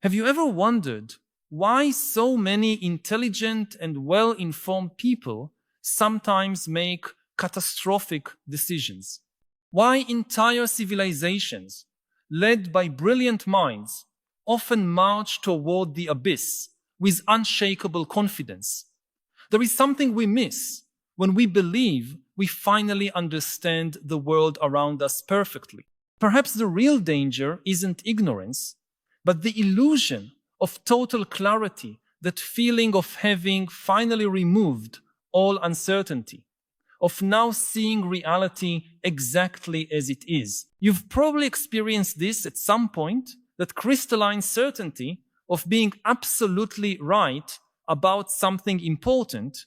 Have you ever wondered why so many intelligent and well-informed people sometimes make catastrophic decisions? Why entire civilizations, led by brilliant minds, often march toward the abyss with unshakable confidence? There is something we miss when we believe we finally understand the world around us perfectly. Perhaps the real danger isn't ignorance, but the illusion of total clarity, that feeling of having finally removed all uncertainty, of now seeing reality exactly as it is. You've probably experienced this at some point, that crystalline certainty of being absolutely right about something important,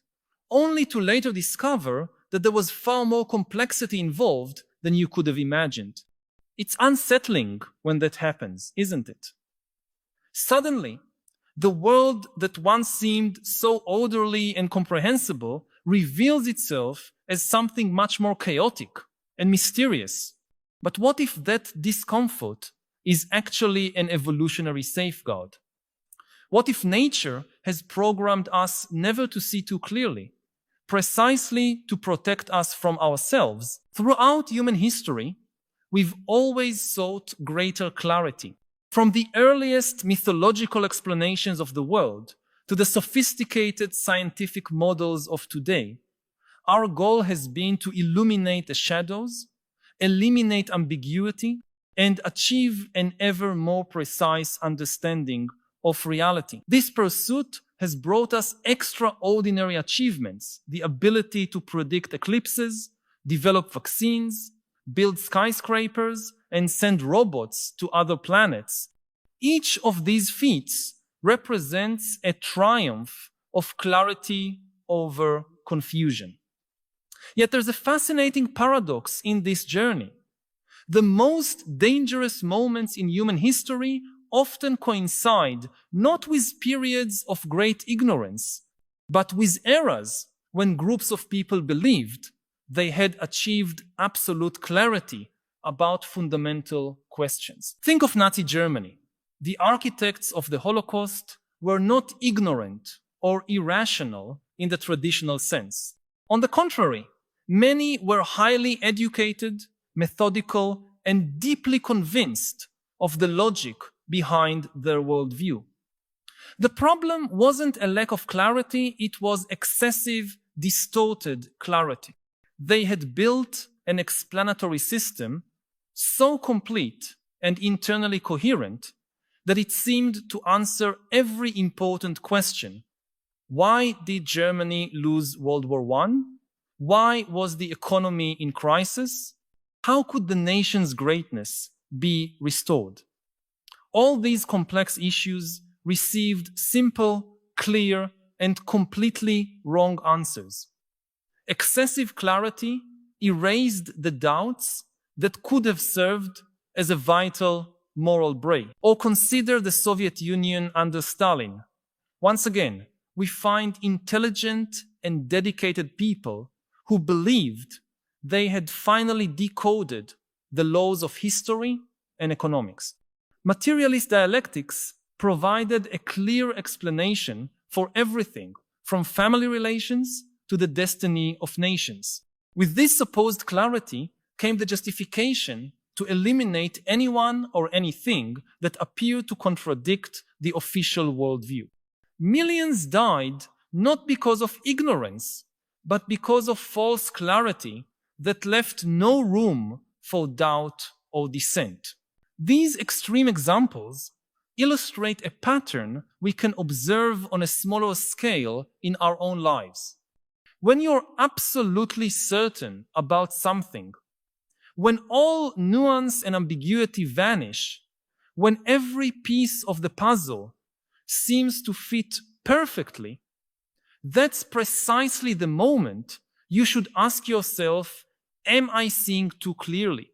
only to later discover that there was far more complexity involved than you could have imagined. It's unsettling when that happens, isn't it? Suddenly, the world that once seemed so orderly and comprehensible reveals itself as something much more chaotic and mysterious. But what if that discomfort is actually an evolutionary safeguard? What if nature has programmed us never to see too clearly, precisely to protect us from ourselves? Throughout human history, we've always sought greater clarity. From the earliest mythological explanations of the world to the sophisticated scientific models of today, our goal has been to illuminate the shadows, eliminate ambiguity, and achieve an ever more precise understanding of reality. This pursuit has brought us extraordinary achievements: the ability to predict eclipses, develop vaccines, build skyscrapers, and send robots to other planets. Each of these feats represents a triumph of clarity over confusion. Yet there's a fascinating paradox in this journey. The most dangerous moments in human history often coincide not with periods of great ignorance, but with eras when groups of people believed they had achieved absolute clarity about fundamental questions. Think of Nazi Germany. The architects of the Holocaust were not ignorant or irrational in the traditional sense. On the contrary, many were highly educated, methodical, and deeply convinced of the logic behind their worldview. The problem wasn't a lack of clarity, it was excessive, distorted clarity. They had built an explanatory system so complete and internally coherent that it seemed to answer every important question. Why did Germany lose World War I? Why was the economy in crisis? How could the nation's greatness be restored? All these complex issues received simple, clear, and completely wrong answers. Excessive clarity erased the doubts that could have served as a vital moral brake. Or consider the Soviet Union under Stalin. Once again, we find intelligent and dedicated people who believed they had finally decoded the laws of history and economics. Materialist dialectics provided a clear explanation for everything from family relations to the destiny of nations. With this supposed clarity came the justification to eliminate anyone or anything that appeared to contradict the official worldview. Millions died not because of ignorance, but because of false clarity that left no room for doubt or dissent. These extreme examples illustrate a pattern we can observe on a smaller scale in our own lives. When you're absolutely certain about something, when all nuance and ambiguity vanish, when every piece of the puzzle seems to fit perfectly, that's precisely the moment you should ask yourself, am I seeing too clearly?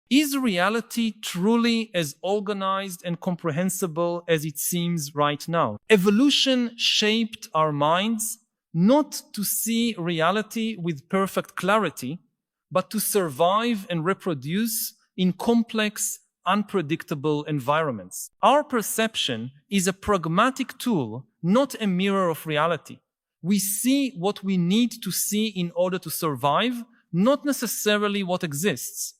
Is reality truly as organized and comprehensible as it seems right now? Evolution shaped our minds not to see reality with perfect clarity, but to survive and reproduce in complex, unpredictable environments. Our perception is a pragmatic tool, not a mirror of reality. We see what we need to see in order to survive, not necessarily what exists.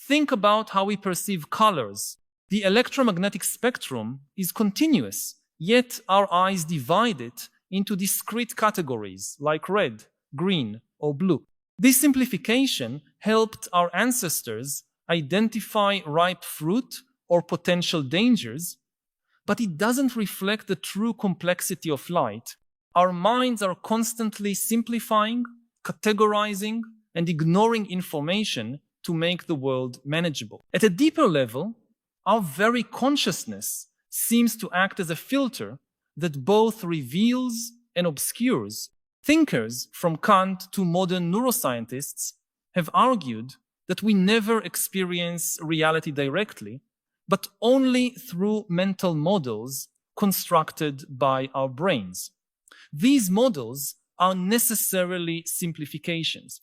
Think about how we perceive colors. The electromagnetic spectrum is continuous, yet our eyes divide it into discrete categories like red, green, or blue. This simplification helped our ancestors identify ripe fruit or potential dangers, but it doesn't reflect the true complexity of light. Our minds are constantly simplifying, categorizing, and ignoring information to make the world manageable. At a deeper level, our very consciousness seems to act as a filter that both reveals and obscures. Thinkers from Kant to modern neuroscientists have argued that we never experience reality directly, but only through mental models constructed by our brains. These models are necessarily simplifications.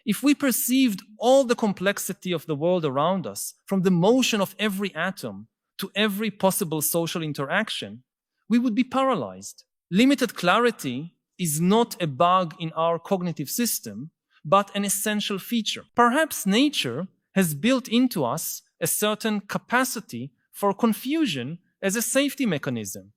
If we perceived all the complexity of the world around us, from the motion of every atom to every possible social interaction, we would be paralyzed. Limited clarity is not a bug in our cognitive system, but an essential feature. Perhaps nature has built into us a certain capacity for confusion as a safety mechanism.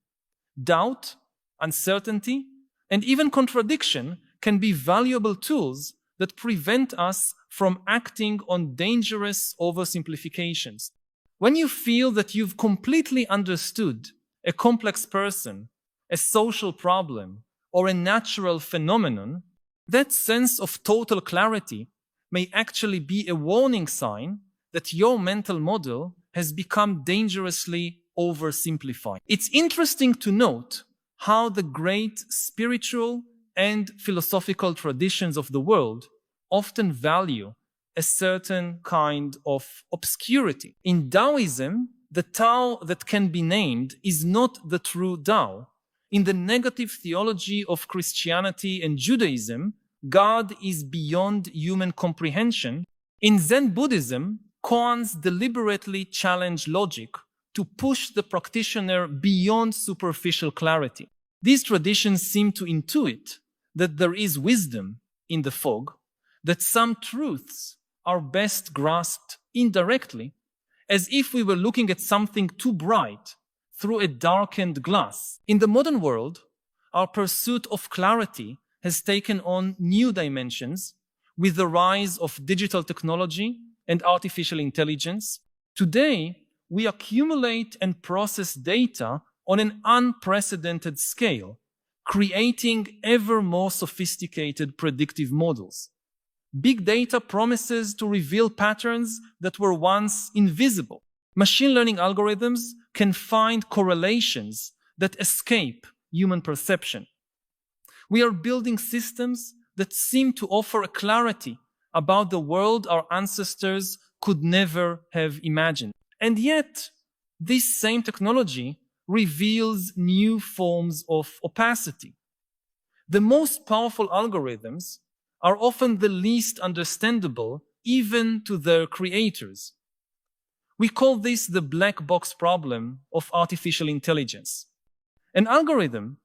Doubt, uncertainty, and even contradiction can be valuable tools that prevent us from acting on dangerous oversimplifications. When you feel that you've completely understood a complex person, a social problem, or a natural phenomenon, that sense of total clarity may actually be a warning sign that your mental model has become dangerously oversimplified. It's interesting to note how the great spiritual and philosophical traditions of the world often value a certain kind of obscurity. In Taoism, the Tao that can be named is not the true Tao. In the negative theology of Christianity and Judaism, God is beyond human comprehension. In Zen Buddhism, koans deliberately challenge logic to push the practitioner beyond superficial clarity. These traditions seem to intuit that there is wisdom in the fog, that some truths are best grasped indirectly, as if we were looking at something too bright through a darkened glass. In the modern world, our pursuit of clarity has taken on new dimensions with the rise of digital technology and artificial intelligence. Today, we accumulate and process data on an unprecedented scale, creating ever more sophisticated predictive models. Big data promises to reveal patterns that were once invisible. Machine learning algorithms can find correlations that escape human perception. We are building systems that seem to offer a clarity about the world our ancestors could never have imagined. And yet, this same technology reveals new forms of opacity. The most powerful algorithms are often the least understandable, even to their creators. We call this the black box problem of artificial intelligence. An algorithm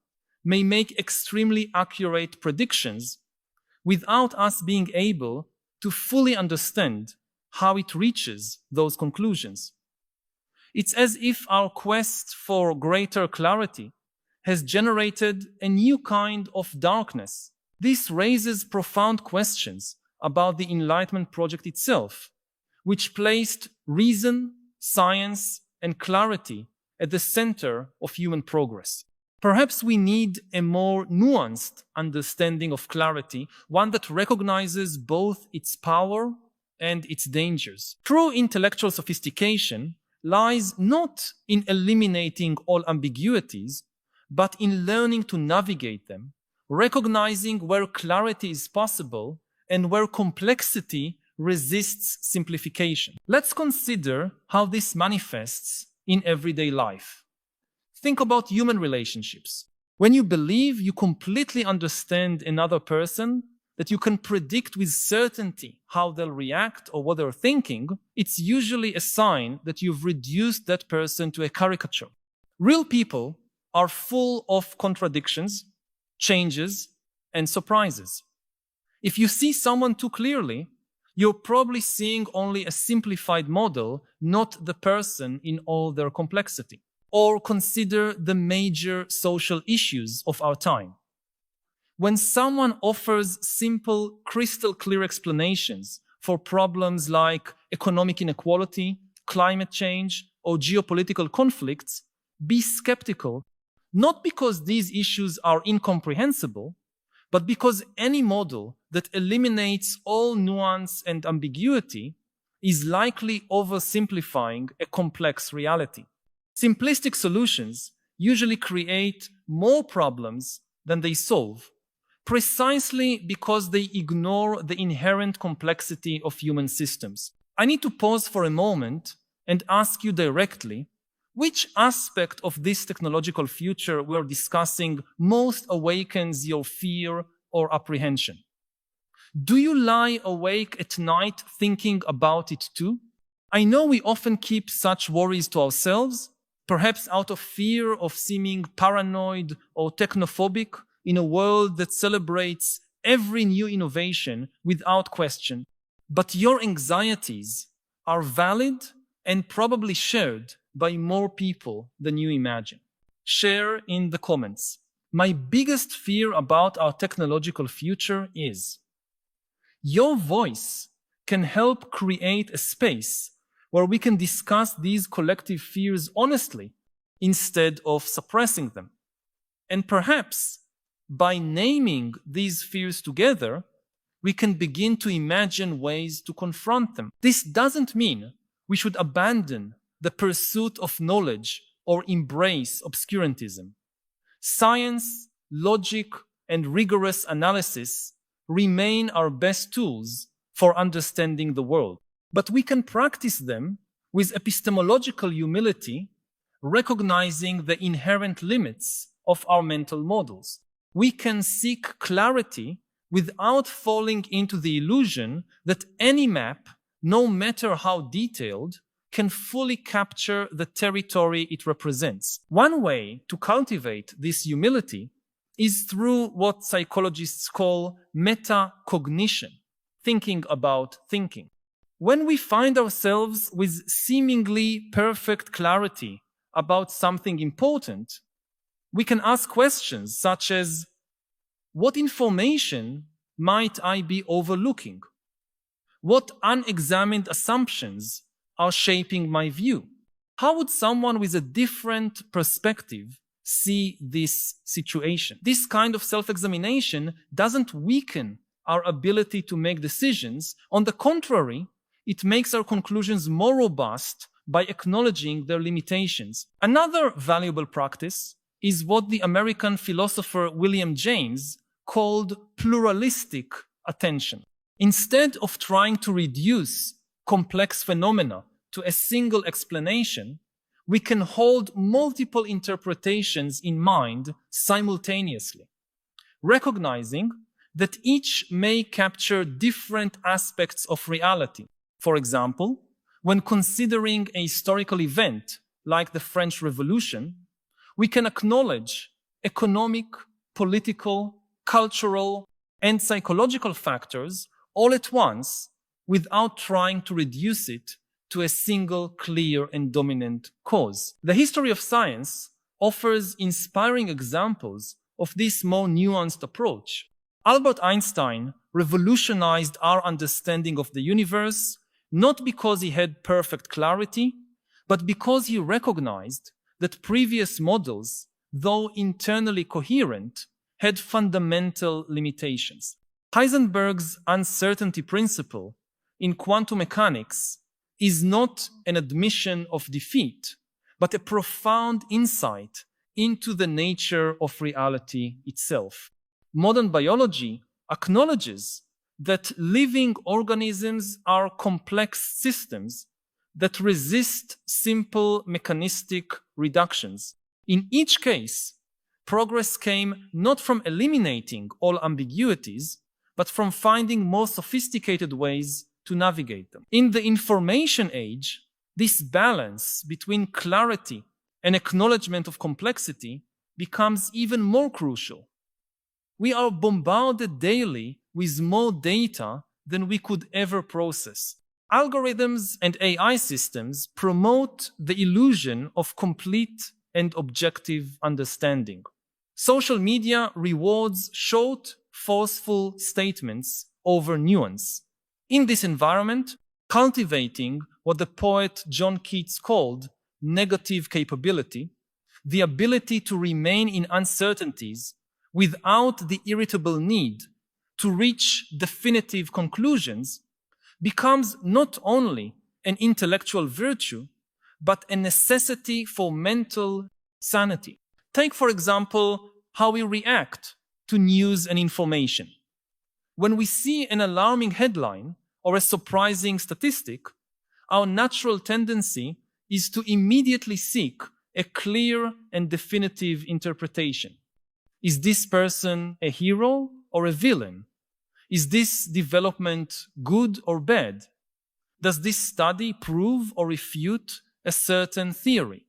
may make extremely accurate predictions without us being able to fully understand how it reaches those conclusions. It's as if our quest for greater clarity has generated a new kind of darkness. This raises profound questions about the Enlightenment project itself, which placed reason, science, and clarity at the center of human progress. Perhaps we need a more nuanced understanding of clarity, one that recognizes both its power and its dangers. True intellectual sophistication lies not in eliminating all ambiguities, but in learning to navigate them, recognizing where clarity is possible and where complexity resists simplification. Let's consider how this manifests in everyday life. Think about human relationships. When you believe you completely understand another person, that you can predict with certainty how they'll react or what they're thinking, it's usually a sign that you've reduced that person to a caricature. Real people are full of contradictions, changes, and surprises. If you see someone too clearly, you're probably seeing only a simplified model, not the person in all their complexity. Or consider the major social issues of our time. When someone offers simple, crystal clear explanations for problems like economic inequality, climate change, or geopolitical conflicts, be skeptical, not because these issues are incomprehensible, but because any model that eliminates all nuance and ambiguity is likely oversimplifying a complex reality. Simplistic solutions usually create more problems than they solve, precisely because they ignore the inherent complexity of human systems. I need to pause for a moment and ask you directly, which aspect of this technological future we're discussing most awakens your fear or apprehension? Do you lie awake at night thinking about it too? I know we often keep such worries to ourselves, perhaps out of fear of seeming paranoid or technophobic in a world that celebrates every new innovation without question. But your anxieties are valid and probably shared by more people than you imagine. Share in the comments. My biggest fear about our technological future is your voice can help create a space where we can discuss these collective fears honestly instead of suppressing them. And perhaps by naming these fears together, we can begin to imagine ways to confront them. This doesn't mean we should abandon the pursuit of knowledge or embrace obscurantism. Science, logic, and rigorous analysis remain our best tools for understanding the world. But we can practice them with epistemological humility, recognizing the inherent limits of our mental models. We can seek clarity without falling into the illusion that any map, no matter how detailed, can fully capture the territory it represents. One way to cultivate this humility is through what psychologists call metacognition, thinking about thinking. When we find ourselves with seemingly perfect clarity about something important, we can ask questions such as, what information might I be overlooking? What unexamined assumptions are shaping my view? How would someone with a different perspective see this situation? This kind of self-examination doesn't weaken our ability to make decisions. On the contrary, it makes our conclusions more robust by acknowledging their limitations. Another valuable practice is what the American philosopher William James called pluralistic attention. Instead of trying to reduce complex phenomena to a single explanation, we can hold multiple interpretations in mind simultaneously, recognizing that each may capture different aspects of reality. For example, when considering a historical event like the French Revolution, we can acknowledge economic, political, cultural, and psychological factors all at once without trying to reduce it to a single clear and dominant cause. The history of science offers inspiring examples of this more nuanced approach. Albert Einstein revolutionized our understanding of the universe not because he had perfect clarity, but because he recognized that previous models, though internally coherent, had fundamental limitations. Heisenberg's uncertainty principle in quantum mechanics is not an admission of defeat, but a profound insight into the nature of reality itself. Modern biology acknowledges that living organisms are complex systems that resist simple mechanistic reductions. In each case, progress came not from eliminating all ambiguities, but from finding more sophisticated ways to navigate them. In the information age, this balance between clarity and acknowledgement of complexity becomes even more crucial. We are bombarded daily with more data than we could ever process. Algorithms and AI systems promote the illusion of complete and objective understanding. Social media rewards short, forceful statements over nuance. In this environment, cultivating what the poet John Keats called negative capability, the ability to remain in uncertainties without the irritable need to reach definitive conclusions, becomes not only an intellectual virtue, but a necessity for mental sanity. Take, for example, how we react to news and information. When we see an alarming headline or a surprising statistic, our natural tendency is to immediately seek a clear and definitive interpretation. Is this person a hero or a villain? Is this development good or bad? Does this study prove or refute a certain theory?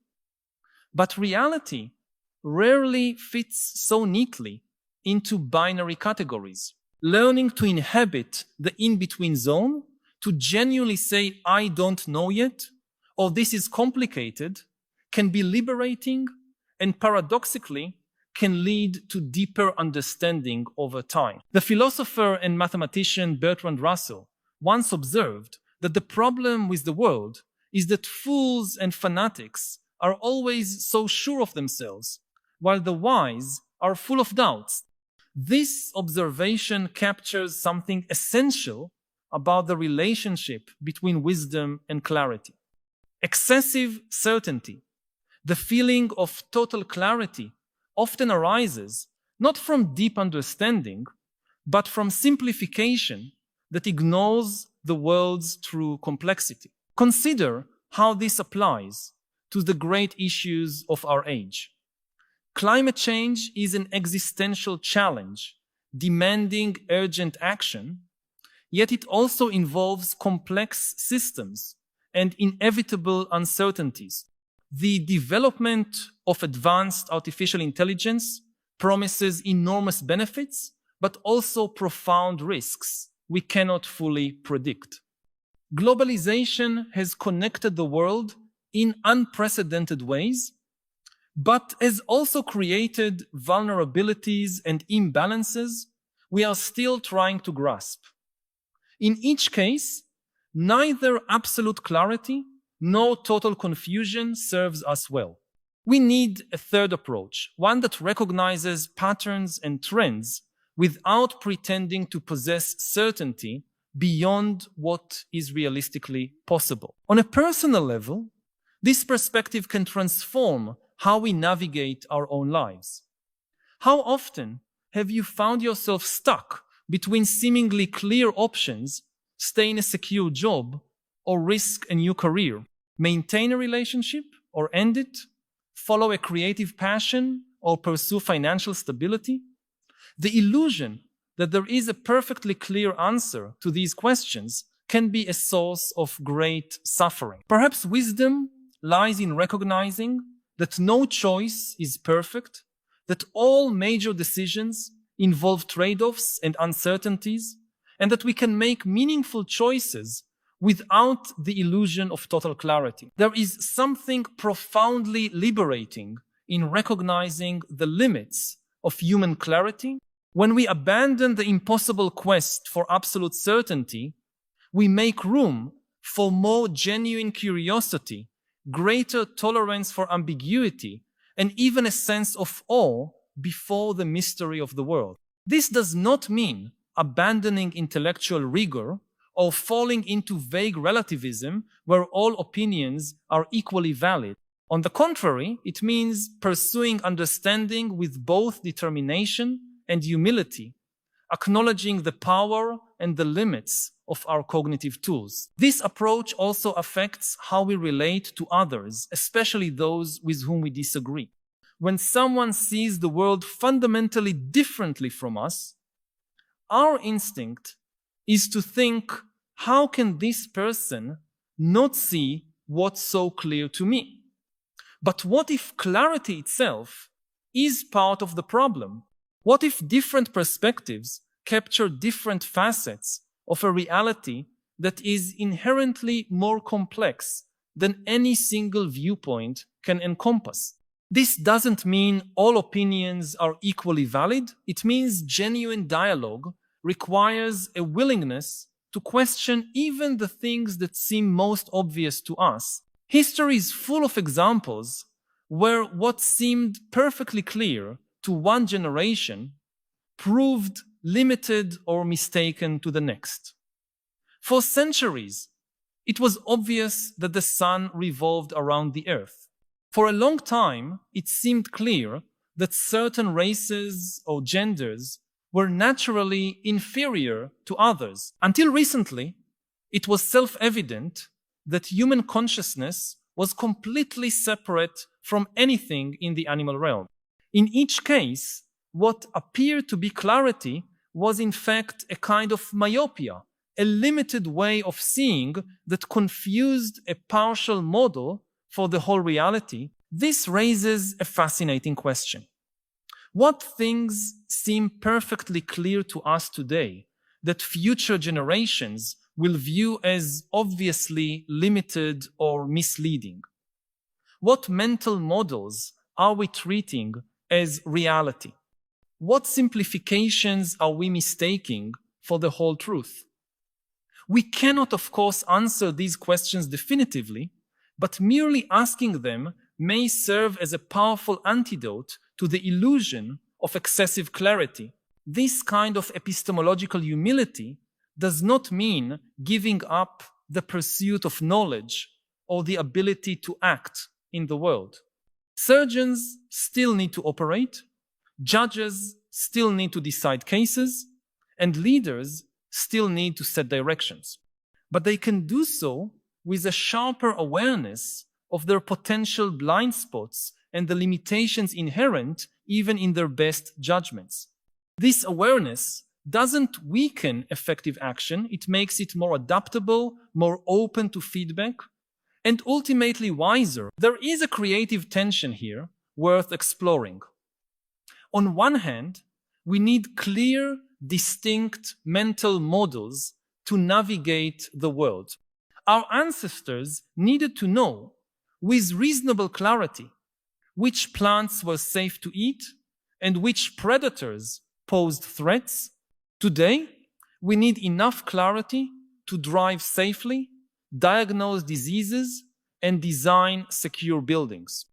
But reality rarely fits so neatly into binary categories. Learning to inhabit the in-between zone, to genuinely say, I don't know yet, or this is complicated, can be liberating and paradoxically can lead to deeper understanding over time. The philosopher and mathematician Bertrand Russell once observed that the problem with the world is that fools and fanatics are always so sure of themselves, while the wise are full of doubts. This observation captures something essential about the relationship between wisdom and clarity. Excessive certainty, the feeling of total clarity, often arises not from deep understanding, but from simplification that ignores the world's true complexity. Consider how this applies to the great issues of our age. Climate change is an existential challenge, demanding urgent action, yet it also involves complex systems and inevitable uncertainties. The development of advanced artificial intelligence promises enormous benefits, but also profound risks we cannot fully predict. Globalization has connected the world in unprecedented ways, but has also created vulnerabilities and imbalances we are still trying to grasp. In each case, neither absolute clarity nor total confusion serves us well. We need a third approach, one that recognizes patterns and trends without pretending to possess certainty beyond what is realistically possible. On a personal level, this perspective can transform how we navigate our own lives. How often have you found yourself stuck between seemingly clear options, stay in a secure job, or risk a new career, maintain a relationship or end it, follow a creative passion or pursue financial stability? The illusion that there is a perfectly clear answer to these questions can be a source of great suffering. Perhaps wisdom lies in recognizing that no choice is perfect, that all major decisions involve trade-offs and uncertainties, and that we can make meaningful choices without the illusion of total clarity. There is something profoundly liberating in recognizing the limits of human clarity. When we abandon the impossible quest for absolute certainty, we make room for more genuine curiosity, greater tolerance for ambiguity, and even a sense of awe before the mystery of the world. This does not mean abandoning intellectual rigor or falling into vague relativism where all opinions are equally valid. On the contrary, it means pursuing understanding with both determination and humility, acknowledging the power and the limits of our cognitive tools. This approach also affects how we relate to others, especially those with whom we disagree. When someone sees the world fundamentally differently from us, Our instinct is to think, how can this person not see what's so clear to me? But what if clarity itself is part of the problem? What if different perspectives capture different facets of a reality that is inherently more complex than any single viewpoint can encompass? This doesn't mean all opinions are equally valid. It means genuine dialogue requires a willingness to question even the things that seem most obvious to us. History is full of examples where what seemed perfectly clear to one generation proved limited or mistaken to the next. For centuries, it was obvious that the sun revolved around the earth. For a long time, it seemed clear that certain races or genders were naturally inferior to others. Until recently, it was self-evident that human consciousness was completely separate from anything in the animal realm. In each case, what appeared to be clarity was in fact a kind of myopia, a limited way of seeing that confused a partial model for the whole reality. This raises a fascinating question. What things seem perfectly clear to us today that future generations will view as obviously limited or misleading? What mental models are we treating as reality? What simplifications are we mistaking for the whole truth? We cannot, of course, answer these questions definitively, but merely asking them may serve as a powerful antidote to the illusion of excessive clarity. This kind of epistemological humility does not mean giving up the pursuit of knowledge or the ability to act in the world. Surgeons still need to operate, judges still need to decide cases, and leaders still need to set directions. But they can do so with a sharper awareness of their potential blind spots and the limitations inherent even in their best judgments. This awareness doesn't weaken effective action, it makes it more adaptable, more open to feedback, and ultimately wiser. There is a creative tension here worth exploring. On one hand, we need clear, distinct mental models to navigate the world. Our ancestors needed to know, with reasonable clarity, which plants were safe to eat and which predators posed threats. Today, we need enough clarity to drive safely, diagnose diseases, and design secure buildings.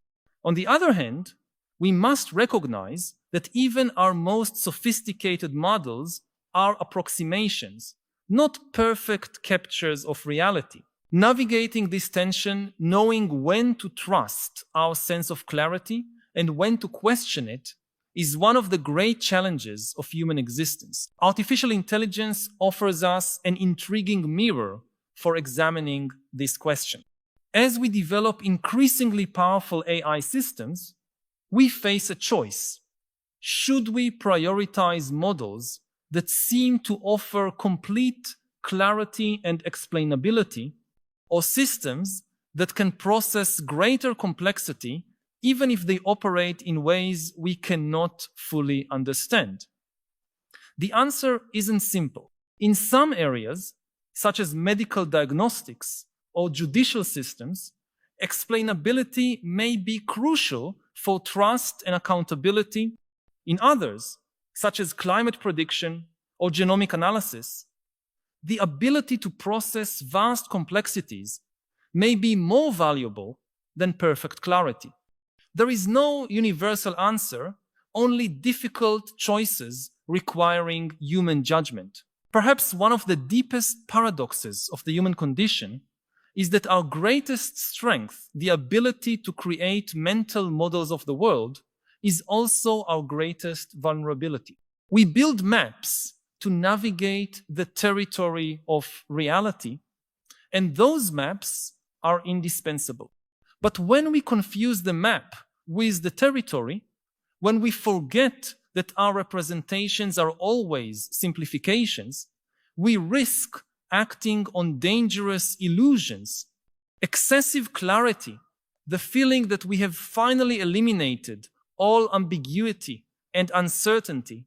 On the other hand, we must recognize that even our most sophisticated models are approximations, not perfect captures of reality. Navigating this tension, knowing when to trust our sense of clarity and when to question it, is one of the great challenges of human existence. Artificial intelligence offers us an intriguing mirror for examining this question. As we develop increasingly powerful AI systems, we face a choice. Should we prioritize models that seem to offer complete clarity and explainability, or systems that can process greater complexity even if they operate in ways we cannot fully understand? The answer isn't simple. In some areas, such as medical diagnostics or judicial systems, explainability may be crucial for trust and accountability. In others, such as climate prediction or genomic analysis, the ability to process vast complexities may be more valuable than perfect clarity. There is no universal answer, only difficult choices requiring human judgment. Perhaps one of the deepest paradoxes of the human condition is that our greatest strength, the ability to create mental models of the world, is also our greatest vulnerability. We build maps to navigate the territory of reality, and those maps are indispensable. But when we confuse the map with the territory, when we forget that our representations are always simplifications, we risk acting on dangerous illusions. Excessive clarity, the feeling that we have finally eliminated all ambiguity and uncertainty,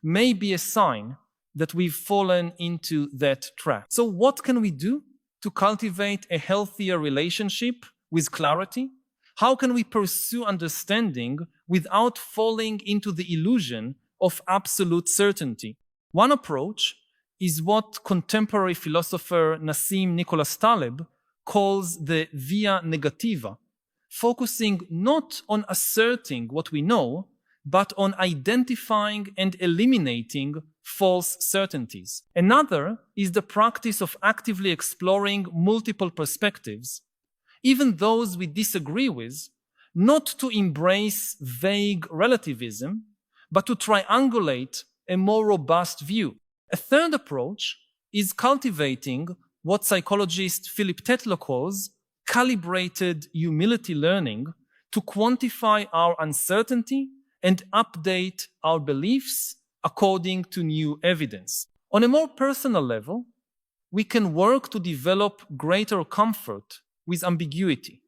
may be a sign that we've fallen into that trap. So what can we do to cultivate a healthier relationship with clarity? How can we pursue understanding without falling into the illusion of absolute certainty? One approach is what contemporary philosopher Nassim Nicholas Taleb calls the via negativa, focusing not on asserting what we know, but on identifying and eliminating false certainties. Another is the practice of actively exploring multiple perspectives, even those we disagree with, not to embrace vague relativism, but to triangulate a more robust view. A third approach is cultivating what psychologist Philip Tetlow calls calibrated humility learning to quantify our uncertainty and update our beliefs according to new evidence. On a more personal level, we can work to develop greater comfort with ambiguity.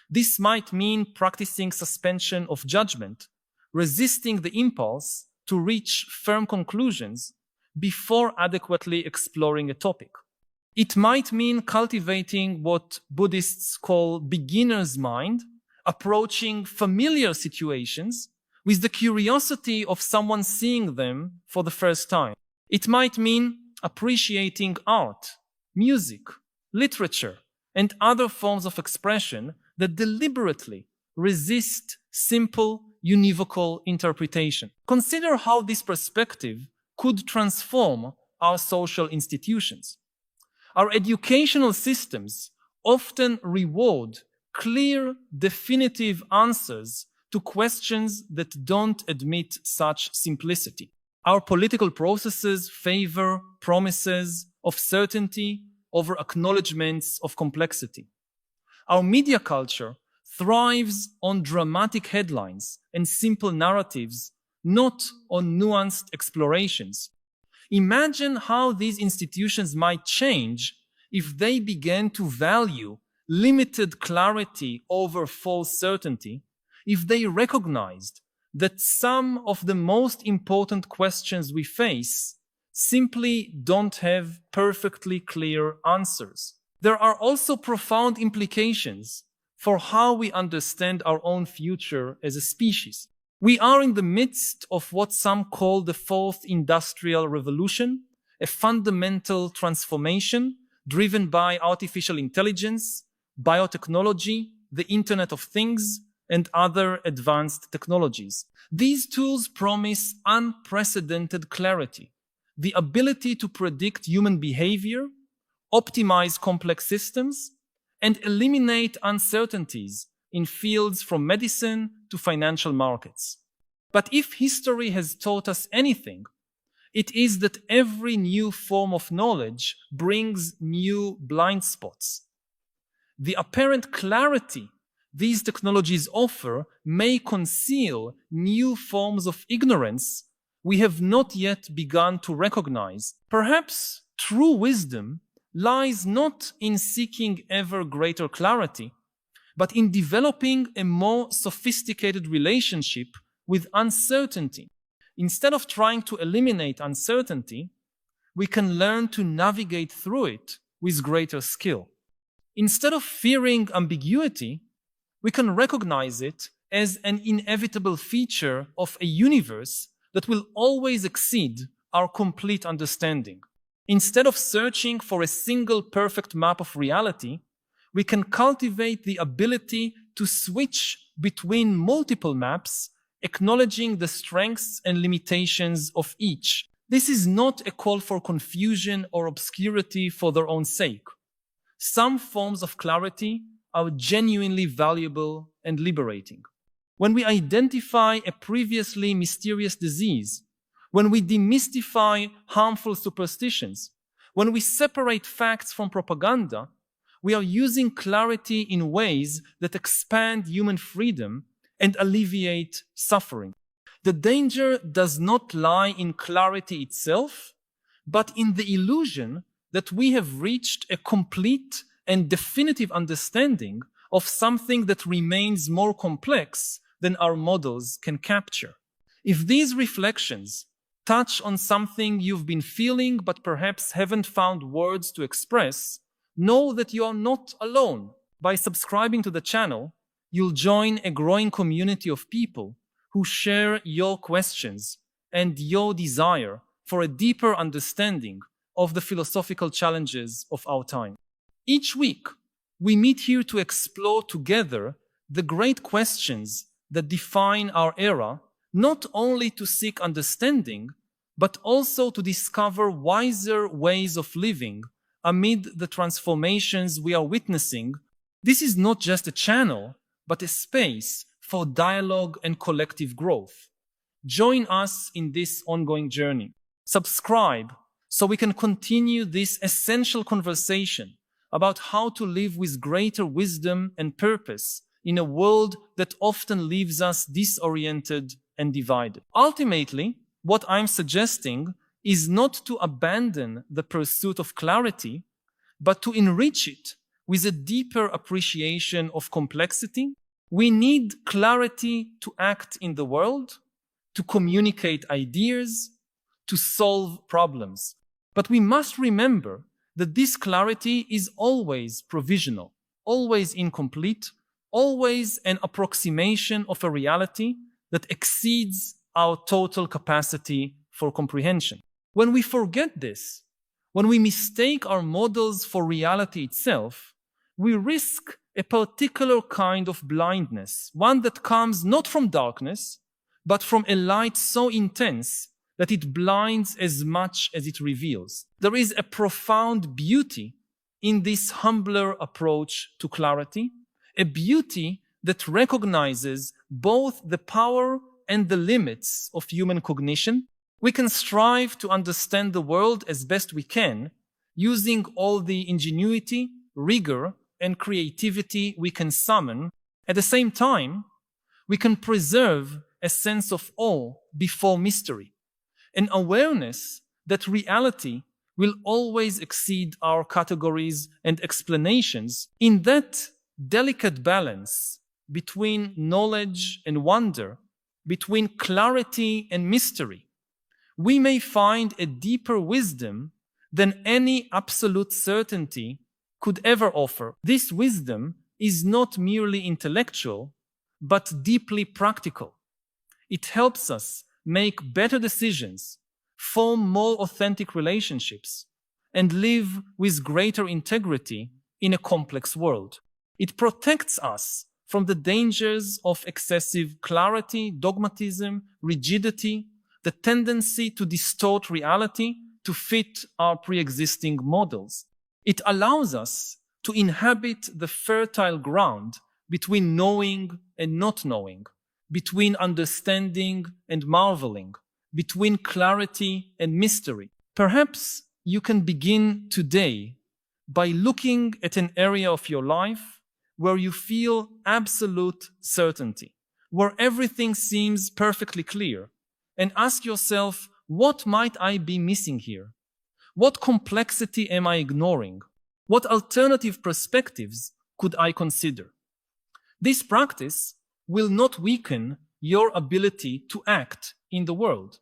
This might mean practicing suspension of judgment, resisting the impulse to reach firm conclusions before adequately exploring a topic. It might mean cultivating what Buddhists call beginner's mind, approaching familiar situations with the curiosity of someone seeing them for the first time. It might mean appreciating art, music, literature, and other forms of expression that deliberately resist simple, univocal interpretation. Consider how this perspective could transform our social institutions. Our educational systems often reward clear, definitive answers to questions that don't admit such simplicity. Our political processes favor promises of certainty over acknowledgements of complexity. Our media culture thrives on dramatic headlines and simple narratives, not on nuanced explorations. Imagine how these institutions might change if they began to value limited clarity over false certainty, if they recognized that some of the most important questions we face simply don't have perfectly clear answers. There are also profound implications for how we understand our own future as a species. We are in the midst of what some call the fourth industrial revolution, a fundamental transformation driven by artificial intelligence, biotechnology, the Internet of Things, and other advanced technologies. These tools promise unprecedented clarity, the ability to predict human behavior, optimize complex systems, and eliminate uncertainties in fields from medicine to financial markets. But if history has taught us anything, it is that every new form of knowledge brings new blind spots. The apparent clarity these technologies offer may conceal new forms of ignorance we have not yet begun to recognize. Perhaps true wisdom lies not in seeking ever greater clarity, but in developing a more sophisticated relationship with uncertainty. Instead of trying to eliminate uncertainty, we can learn to navigate through it with greater skill. Instead of fearing ambiguity, we can recognize it as an inevitable feature of a universe that will always exceed our complete understanding. Instead of searching for a single perfect map of reality, we can cultivate the ability to switch between multiple maps, acknowledging the strengths and limitations of each. This is not a call for confusion or obscurity for their own sake. Some forms of clarity are genuinely valuable and liberating. When we identify a previously mysterious disease, when we demystify harmful superstitions, when we separate facts from propaganda, we are using clarity in ways that expand human freedom and alleviate suffering. The danger does not lie in clarity itself, but in the illusion that we have reached a complete and definitive understanding of something that remains more complex than our models can capture. If these reflections touch on something you've been feeling but perhaps haven't found words to express, know that you are not alone. By subscribing to the channel, you'll join a growing community of people who share your questions and your desire for a deeper understanding of the philosophical challenges of our time. Each week, we meet here to explore together the great questions that define our era, not only to seek understanding, but also to discover wiser ways of living amid the transformations we are witnessing. This is not just a channel, but a space for dialogue and collective growth. Join us in this ongoing journey. Subscribe so we can continue this essential conversation about how to live with greater wisdom and purpose in a world that often leaves us disoriented and divided. Ultimately, what I'm suggesting is not to abandon the pursuit of clarity, but to enrich it with a deeper appreciation of complexity. We need clarity to act in the world, to communicate ideas, to solve problems. But we must remember that this clarity is always provisional, always incomplete, always an approximation of a reality that exceeds our total capacity for comprehension. When we forget this, when we mistake our models for reality itself, we risk a particular kind of blindness, one that comes not from darkness, but from a light so intense that it blinds as much as it reveals. There is a profound beauty in this humbler approach to clarity, a beauty that recognizes both the power and the limits of human cognition. We can strive to understand the world as best we can, using all the ingenuity, rigor, and creativity we can summon. At the same time, we can preserve a sense of awe before mystery, an awareness that reality will always exceed our categories and explanations. In that delicate balance between knowledge and wonder, between clarity and mystery, we may find a deeper wisdom than any absolute certainty could ever offer. This wisdom is not merely intellectual, but deeply practical. It helps us make better decisions, form more authentic relationships, and live with greater integrity in a complex world. It protects us from the dangers of excessive clarity, dogmatism, rigidity, the tendency to distort reality to fit our pre-existing models. It allows us to inhabit the fertile ground between knowing and not knowing, between understanding and marveling, between clarity and mystery. Perhaps you can begin today by looking at an area of your life where you feel absolute certainty, where everything seems perfectly clear, and ask yourself, what might I be missing here? What complexity am I ignoring? What alternative perspectives could I consider? This practice will not weaken your ability to act in the world.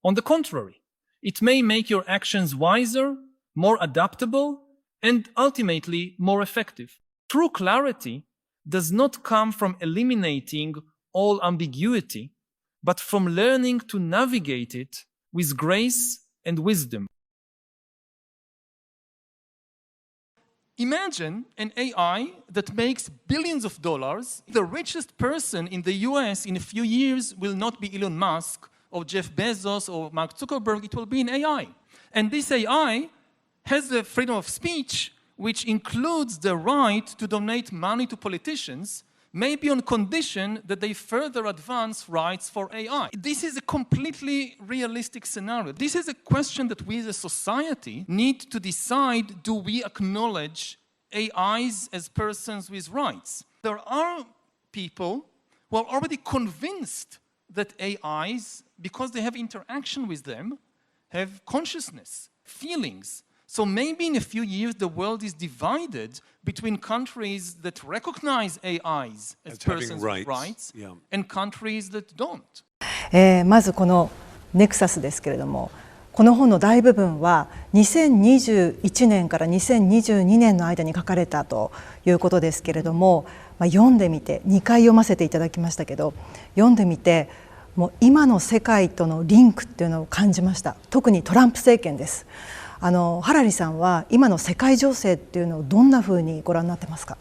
On the contrary, it may make your actions wiser, more adaptable, and ultimately more effective. True clarity does not come from eliminating all ambiguity, but from learning to navigate it with grace and wisdom. Imagine an AI that makes billions of dollars. The richest person in the US in a few years will not be Elon Musk or Jeff Bezos or Mark Zuckerberg. It will be an AI. And this AI has the freedom of speech, which includes the right to donate money to politicians, maybe on condition that they further advance rights for AI. This is a completely realistic scenario. This is a question that we as a society need to decide: do we acknowledge AIs as persons with rights? There are people who are already convinced that AIs, because they have interaction with them, have consciousness, feelings. So maybe in a few years the world is divided between countries that recognize AIs as persons with rights and countries that don't. まずこのネクサスですけれども、この本の大部分は2021年から2022年の間に書かれたということですけれども、読んでみて2回読ませていただきましたけど、読んでみてもう今の世界とのリンクっていうのを感じました。特にトランプ政権です。ハラリさんは今の世界情勢っていうのをどんなふうにご覧になってますか？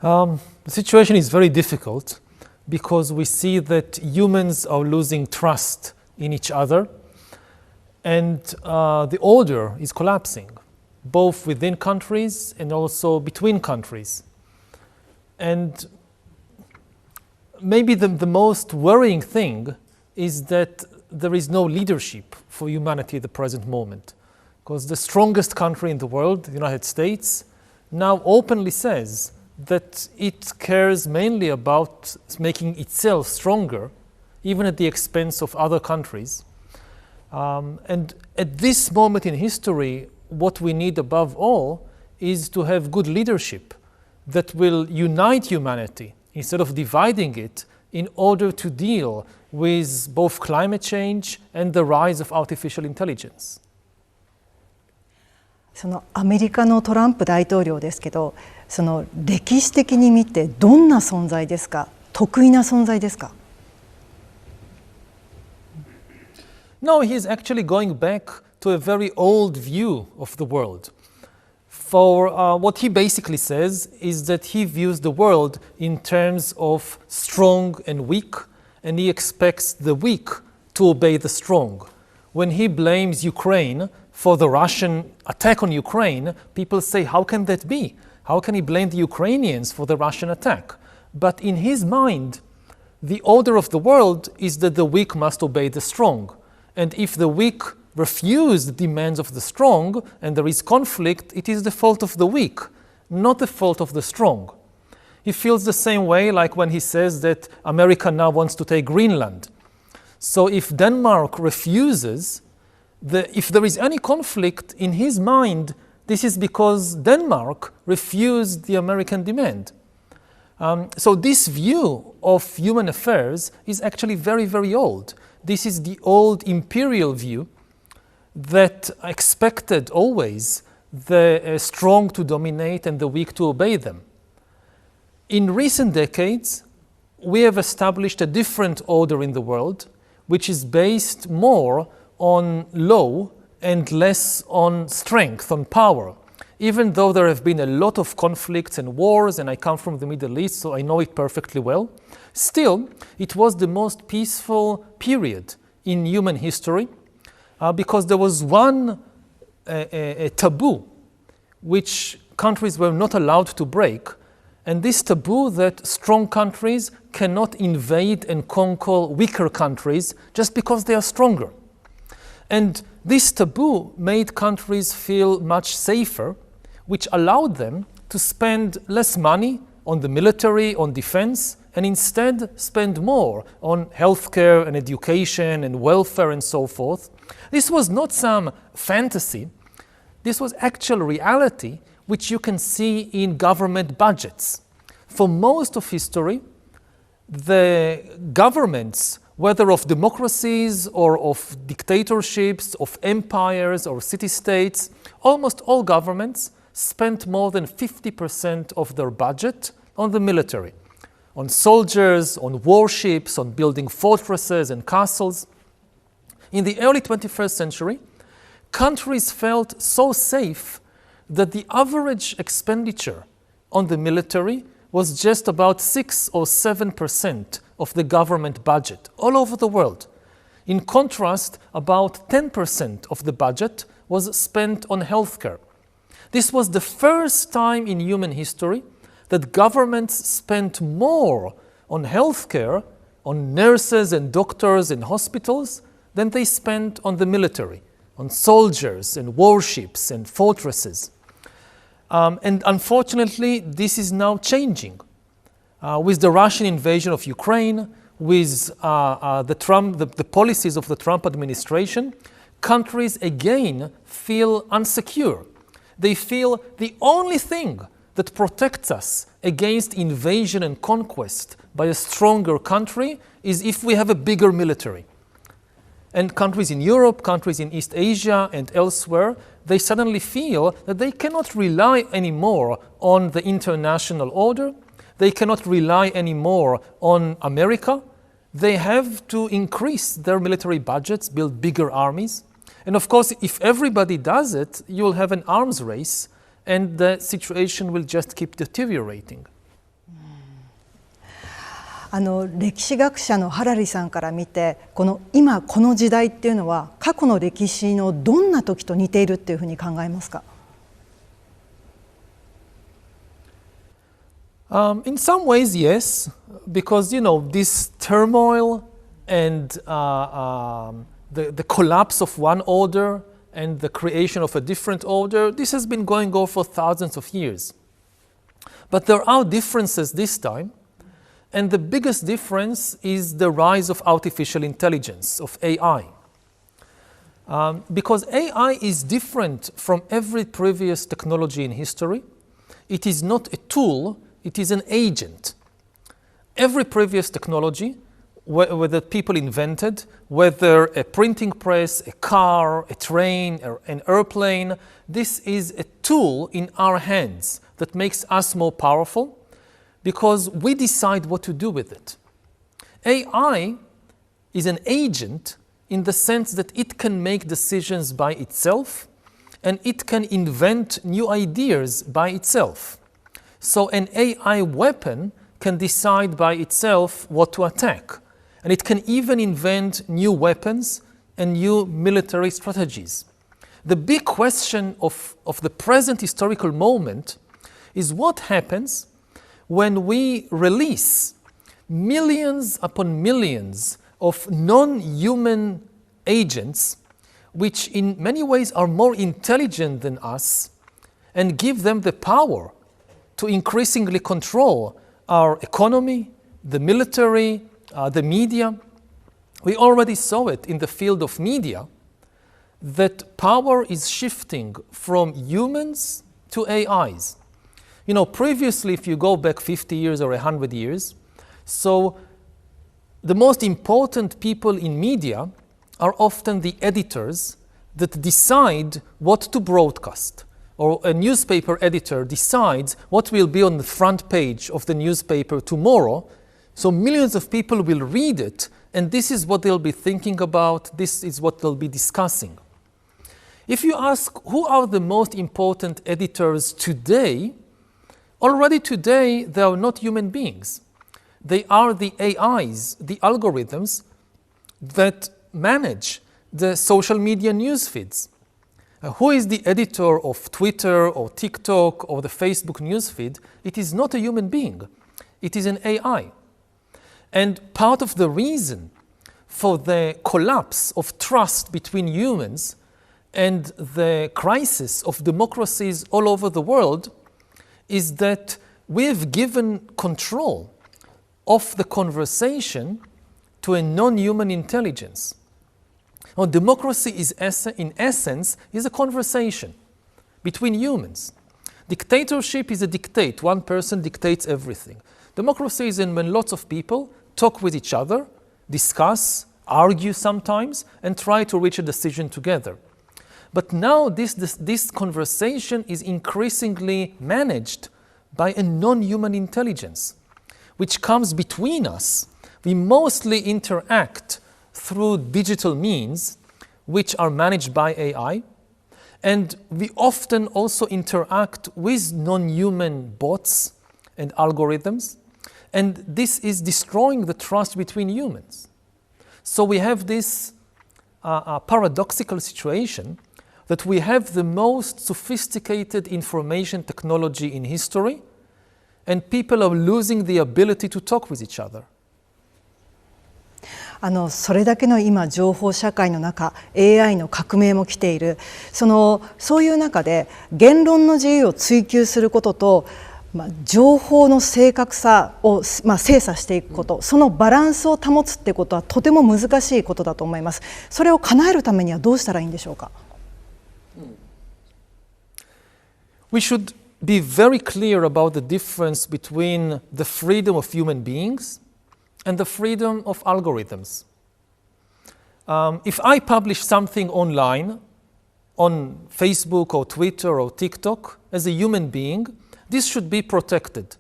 The situation is very difficult because we see that humans are losing trust in each other and the order is collapsing, both within countries and also between countries. And maybe the most worrying thing is that there is no leadership for humanity at the present moment, because the strongest country in the world, the United States, now openly says that it cares mainly about making itself stronger, even at the expense of other countries. And at this moment in history, what we need above all is to have good leadership that will unite humanity instead of dividing it in order to deal with both climate change and the rise of artificial intelligence. そのアメリカのトランプ大統領ですけど、その歴史的に見てどんな存在ですか？得意な存在ですか？ No, he is actually going back to a very old view of the world. For what he basically says is that he views the world in terms of strong and weak, and he expects the weak to obey the strong. When he blames Ukraine for the Russian attack on Ukraine, people say, how can that be? How can he blame the Ukrainians for the Russian attack? But in his mind, the order of the world is that the weak must obey the strong. And if the weak refuse the demands of the strong and there is conflict, it is the fault of the weak, not the fault of the strong. He feels the same way like when he says that America now wants to take Greenland. So if Denmark refuses, if there is any conflict in his mind, this is because Denmark refused the American demand. So this view of human affairs is actually very, very old. This is the old imperial view that expected always the strong to dominate and the weak to obey them. In recent decades, we have established a different order in the world, which is based more on law and less on strength, on power. Even though there have been a lot of conflicts and wars, and I come from the Middle East, so I know it perfectly well, still, it was the most peaceful period in human history because there was one a taboo which countries were not allowed to break, and this taboo that strong countries cannot invade and conquer weaker countries just because they are stronger. And this taboo made countries feel much safer, which allowed them to spend less money on the military, on defense, and instead spend more on healthcare and education and welfare and so forth. This was not some fantasy. This was actual reality, which you can see in government budgets. For most of history, the governments, whether of democracies or of dictatorships, of empires or city-states, almost all governments spent more than 50% of their budget on the military, on soldiers, on warships, on building fortresses and castles. In the early 21st century, countries felt so safe that the average expenditure on the military was just about 6 or 7% of the government budget all over the world. In contrast, about 10% of the budget was spent on healthcare. This was the first time in human history that governments spent more on healthcare, on nurses and doctors and hospitals, than they spent on the military, on soldiers and warships and fortresses. And unfortunately, this is now changing. With the Russian invasion of Ukraine, with the policies of the Trump administration, countries again feel insecure. They feel the only thing that protects us against invasion and conquest by a stronger country is if we have a bigger military. And countries in Europe, countries in East Asia and elsewhere, they suddenly feel that they cannot rely anymore on the international order. They cannot rely anymore on America. They have to increase their military budgets, build bigger armies. And of course, if everybody does it, you'll have an arms race, and the situation will just keep deteriorating. 歴史学者のハラリさんから見て、今この時代っていうのは過去の歴史のどんな時と似ているっていうふうに考えますか？ In some ways, yes, because this turmoil and the collapse of one order and the creation of a different order, this has been going on for thousands of years. But there are differences this time, and the biggest difference is the rise of artificial intelligence, of AI. Because AI is different from every previous technology in history. It is not a tool, it is an agent. Every previous technology, whether people invented, whether a printing press, a car, a train, or an airplane, this is a tool in our hands that makes us more powerful because we decide what to do with it. AI is an agent in the sense that it can make decisions by itself and it can invent new ideas by itself. So an AI weapon can decide by itself what to attack. And it can even invent new weapons and new military strategies. The big question of the present historical moment is what happens when we release millions upon millions of non-human agents, which in many ways are more intelligent than us, and give them the power to increasingly control our economy, the military, the media. We already saw it in the field of media, that power is shifting from humans to AIs. Previously, if you go back 50 years or 100 years, so the most important people in media are often the editors that decide what to broadcast. Or a newspaper editor decides what will be on the front page of the newspaper tomorrow. So millions of people will read it, and this is what they'll be thinking about, this is what they'll be discussing. If you ask who are the most important editors today, already today they are not human beings. They are the AIs, the algorithms that manage the social media news feeds. Who is the editor of Twitter or TikTok or the Facebook newsfeed? It is not a human being. It is an AI. And part of the reason for the collapse of trust between humans and the crisis of democracies all over the world is that we have given control of the conversation to a non-human intelligence. Now, democracy is in essence is a conversation between humans. Dictatorship is a dictate. One person dictates everything. Democracy is when lots of people talk with each other, discuss, argue sometimes, and try to reach a decision together. But now this conversation is increasingly managed by a non-human intelligence, which comes between us. We mostly interact through digital means, which are managed by AI, and we often also interact with non-human bots and algorithms, and this is destroying the trust between humans. So we have this paradoxical situation that we have the most sophisticated information technology in history, and people are losing the ability to talk with each other. それだけの今情報社会の中 AI の革命も来ているそういう中で言論の自由を追求することと情報の正確さを、精査していくこと、そのバランスを保つってことはとても難しいことだと思います。それを叶えるためにはどうしたらいいんでしょうか。We should be very clear about the difference between the freedom of human beings and the freedom of algorithms. If I publish something online, on Facebook or Twitter or TikTok, as a human being, this should be protected.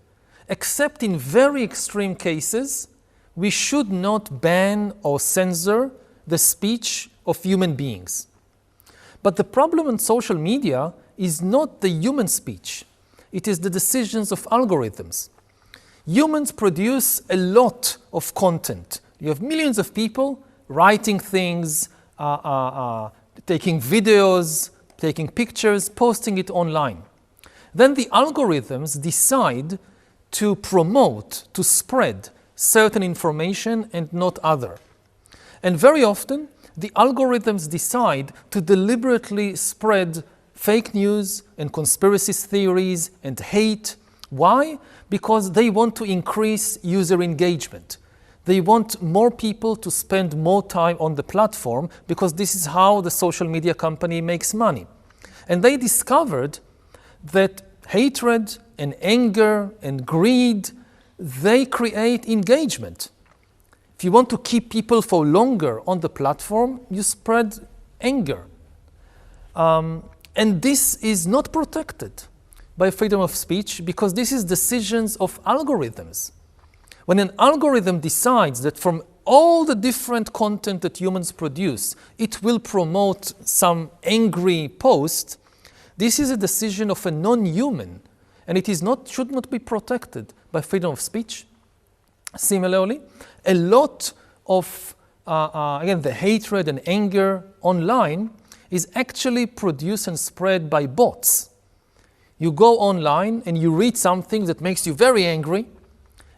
Except in very extreme cases, we should not ban or censor the speech of human beings. But the problem in social media is not the human speech. It is the decisions of algorithms. Humans produce a lot of content. You have millions of people writing things, taking videos, taking pictures, posting it online. Then the algorithms decide to promote, to spread certain information and not other. And very often, the algorithms decide to deliberately spread fake news and conspiracy theories and hate. Why? Because they want to increase user engagement. They want more people to spend more time on the platform because this is how the social media company makes money. And they discovered that hatred and anger and greed, they create engagement. If you want to keep people for longer on the platform, you spread anger. And this is not protected by freedom of speech because this is decisions of algorithms. When an algorithm decides that from all the different content that humans produce, it will promote some angry post, this is a decision of a non-human, and it is should not be protected by freedom of speech. Similarly, a lot of, again, the hatred and anger online is actually produced and spread by bots. You go online and you read something that makes you very angry,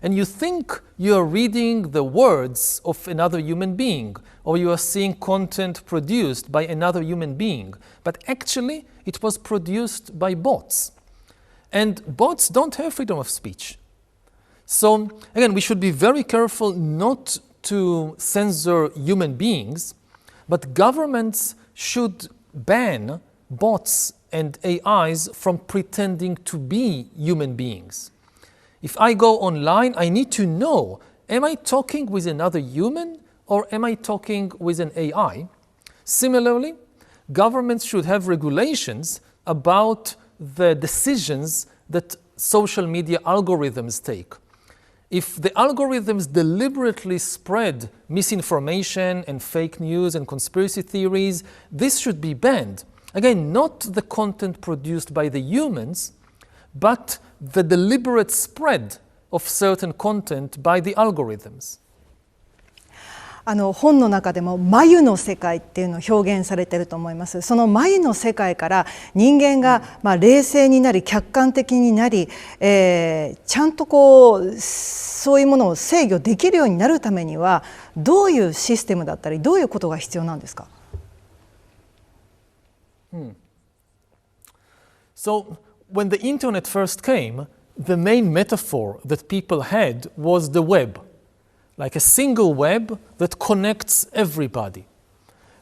and you think you are reading the words of another human being, or you are seeing content produced by another human being, but actually it was produced by bots. And bots don't have freedom of speech. So again, we should be very careful not to censor human beings, but governments should ban bots and AIs from pretending to be human beings. If I go online, I need to know, am I talking with another human or am I talking with an AI? Similarly, governments should have regulations about the decisions that social media algorithms take. If the algorithms deliberately spread misinformation and fake news and conspiracy theories, this should be banned. Again, not the content produced by the humans, but the deliberate spread of certain content by the algorithms. 本の中でも眉の世界っていうのを表現されていると思います。その眉の世界から人間が冷静になり客観的になり、ちゃんとそういうものを制御できるようになるためにはどういうシステムだったりどういうことが必要なんですか？ So when the internet first came, the main metaphor that people had was the web. Like a single web that connects everybody.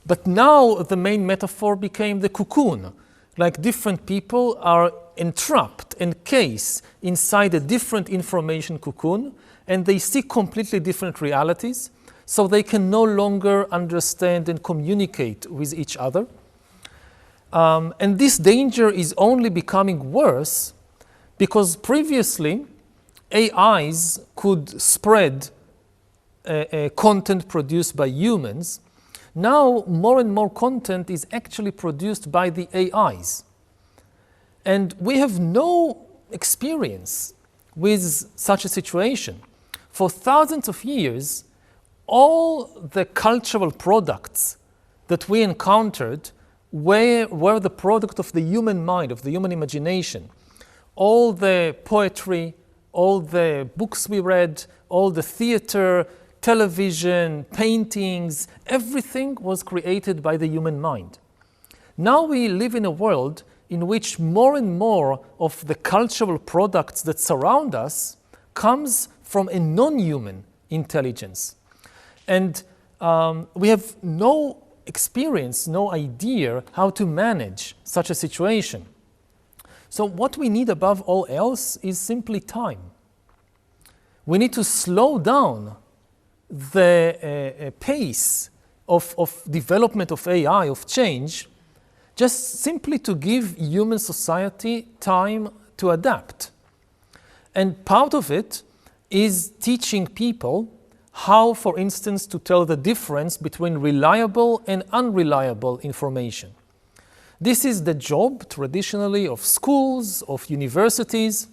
But now the main metaphor became the cocoon. Like different people are entrapped, encased inside a different information cocoon, and they see completely different realities, so they can no longer understand and communicate with each other. And this danger is only becoming worse because previously AIs could spread content produced by humans. Now more and more content is actually produced by the AIs. And we have no experience with such a situation. For thousands of years, all the cultural products that we encountered were the product of the human mind, of the human imagination. All the poetry, all the books we read, all the theater, television, paintings, everything was created by the human mind. Now we live in a world in which more and more of the cultural products that surround us comes from a non-human intelligence. And we have no experience, no idea how to manage such a situation. So what we need above all else is simply time. We need to slow down the pace of development of AI, of change, just simply to give human society time to adapt. And part of it is teaching people how, for instance, to tell the difference between reliable and unreliable information. This is the job, traditionally, of schools, of universities.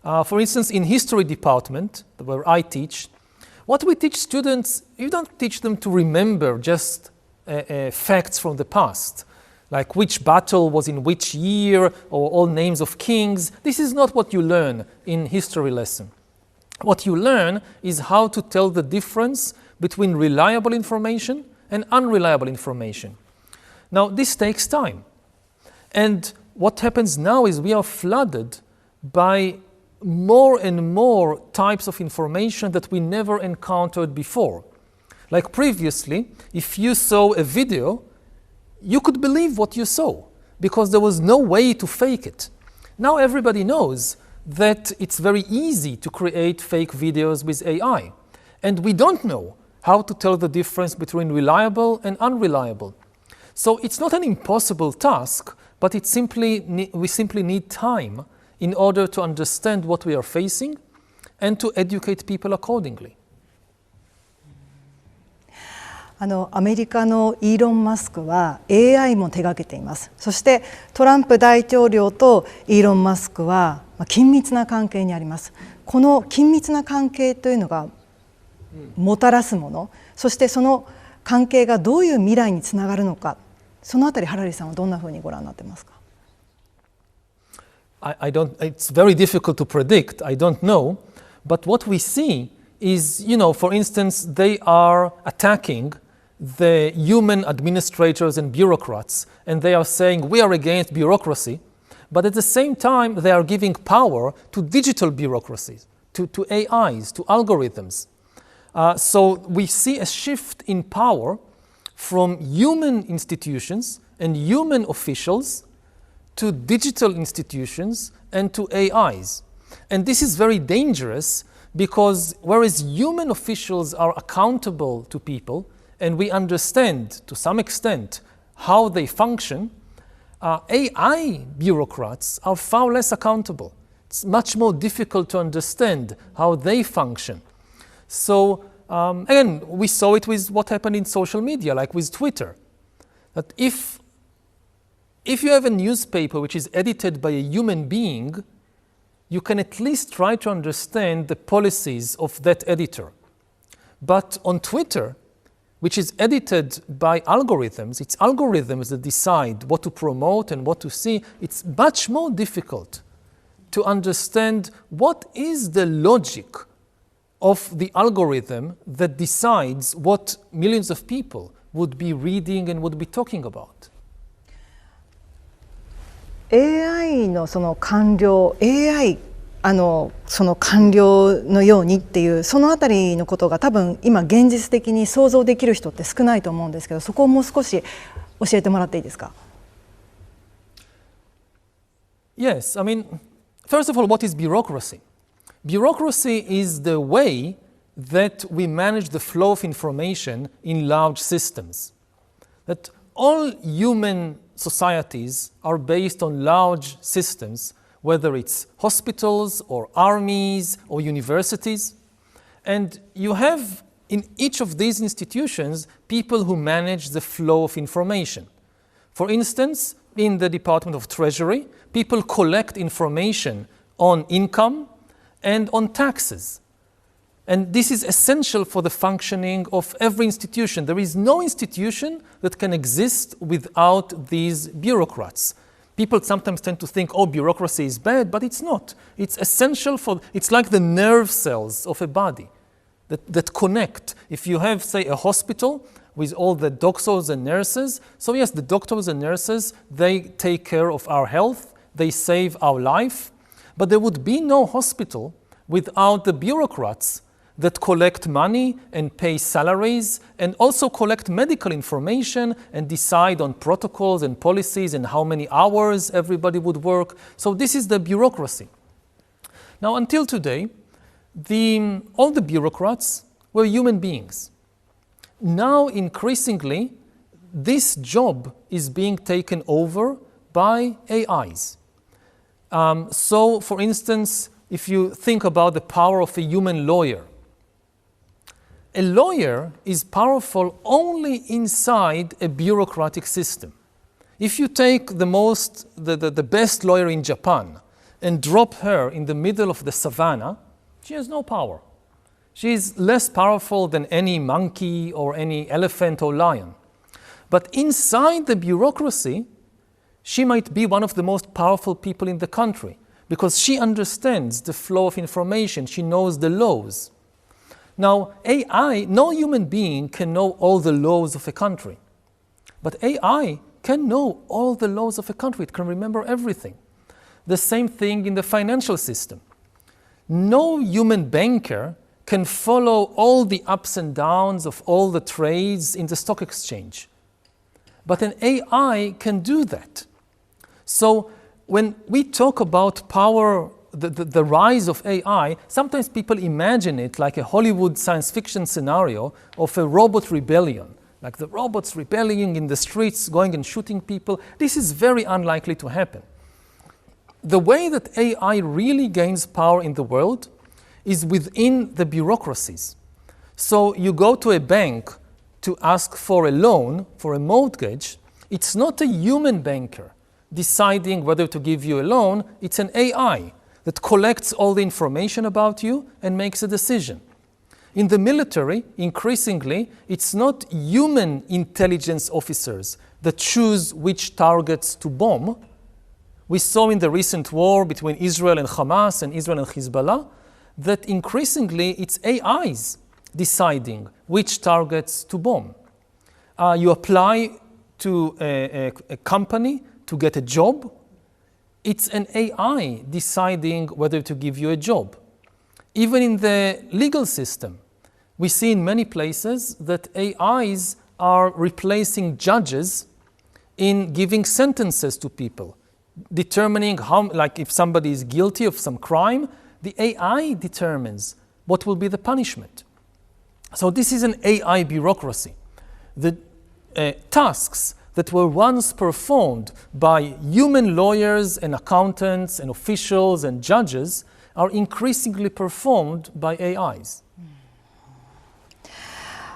For instance, in history department, where I teach, what we teach students, you don't teach them to remember just facts from the past, like which battle was in which year, or all names of kings. This is not what you learn in history lesson. What you learn is how to tell the difference between reliable information and unreliable information. Now, this takes time. And what happens now is we are flooded by more and more types of information that we never encountered before. Like previously, if you saw a video, you could believe what you saw because there was no way to fake it. Now everybody knows that it's very easy to create fake videos with AI. And we don't know how to tell the difference between reliable and unreliable. So it's not an impossible task, but we simply need time in order to understand what we are facing and to educate people accordingly. アメリカのイーロン・マスクは AI も手がけています。そしてトランプ大統領とイーロン・マスクは緊密な関係にあります。この緊密な関係というのがもたらすもの、そしてその関係がどういう未来につながるのか、そのあたりハラリさんはどんなふうにご覧になってますか？ It's very difficult to predict. I don't know. But what we see is, for instance, they are attacking the human administrators and bureaucrats, and they are saying we are against bureaucracy, but at the same time they are giving power to digital bureaucracies, to AIs, to algorithms. So we see a shift in power from human institutions and human officials to digital institutions and to AIs. And this is very dangerous because whereas human officials are accountable to people and we understand to some extent how they function, AI bureaucrats are far less accountable. It's much more difficult to understand how they function. So again, we saw it with what happened in social media, like with Twitter. That if you have a newspaper which is edited by a human being, you can at least try to understand the policies of that editor. But on Twitter, which is edited by algorithms, it's algorithms that decide what to promote and what to see, it's much more difficult to understand what is the logic of the algorithm that decides what millions of people would be reading and would be talking about. AI のその官僚、その官僚のようにっていうそのあたりのことが多分今現実的に想像できる人って少ないと思うんですけど、そこをもう少し教えてもらっていいですか？ Yes, I mean, first of all, what is bureaucracy? Bureaucracy is the way that we manage the flow of information in large systems. That all human societies are based on large systems, whether it's hospitals or armies or universities. And you have in each of these institutions people who manage the flow of information. For instance, in the Department of Treasury, people collect information on income and on taxes. And this is essential for the functioning of every institution. There is no institution that can exist without these bureaucrats. People sometimes tend to think, oh, bureaucracy is bad, but it's not. It's essential it's like the nerve cells of a body that connect. If you have, say, a hospital, with all the doctors and nurses. So yes, the doctors and nurses, they take care of our health, they save our life, but there would be no hospital without the bureaucrats that collect money and pay salaries and also collect medical information and decide on protocols and policies and how many hours everybody would work. So this is the bureaucracy. Now, until today, all the bureaucrats were human beings. Now, increasingly, this job is being taken over by AIs. So, for instance, if you think about the power of a human lawyer, a lawyer is powerful only inside a bureaucratic system. If you take the best lawyer in Japan and drop her in the middle of the savannah, she has no power. She is less powerful than any monkey or any elephant or lion. But inside the bureaucracy, she might be one of the most powerful people in the country because she understands the flow of information, she knows the laws. Now, AI, no human being can know all the laws of a country. But AI can know all the laws of a country. It can remember everything. The same thing in the financial system. No human banker can follow all the ups and downs of all the trades in the stock exchange. But an AI can do that. So when we talk about power, the rise of AI, sometimes people imagine it like a Hollywood science fiction scenario of a robot rebellion, like the robots rebelling in the streets, going and shooting people. This is very unlikely to happen. The way that AI really gains power in the world is within the bureaucracies. So you go to a bank to ask for a loan, for a mortgage, it's not a human banker deciding whether to give you a loan, it's an AI that collects all the information about you and makes a decision. In the military, increasingly, it's not human intelligence officers that choose which targets to bomb. We saw in the recent war between Israel and Hamas and Israel and Hezbollah that increasingly it's AIs deciding which targets to bomb. You apply to a company to get a job, it's an AI deciding whether to give you a job. Even in the legal system, we see in many places that AIs are replacing judges in giving sentences to people, determining how, like if somebody is guilty of some crime, the AI determines what will be the punishment. So this is an AI bureaucracy. The tasks that were once performed by human lawyers and accountants and officials and judges are increasingly performed by AIs.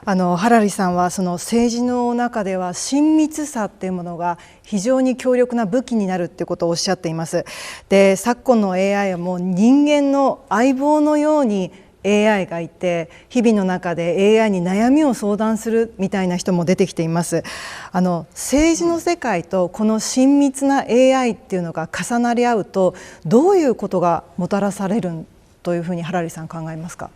ハラリさんはその政治の中では親密さっていうものが非常に強力な武器になるっていうことをおっしゃっています。で、昨今の AI はもう人間の相棒のように AI がいて、日々の中で AI に悩みを相談するみたいな人も出てきています。政治の世界とこの親密な AI っていうのが重なり合うと、どういうことがもたらされるというふうにハラリさん考えますか？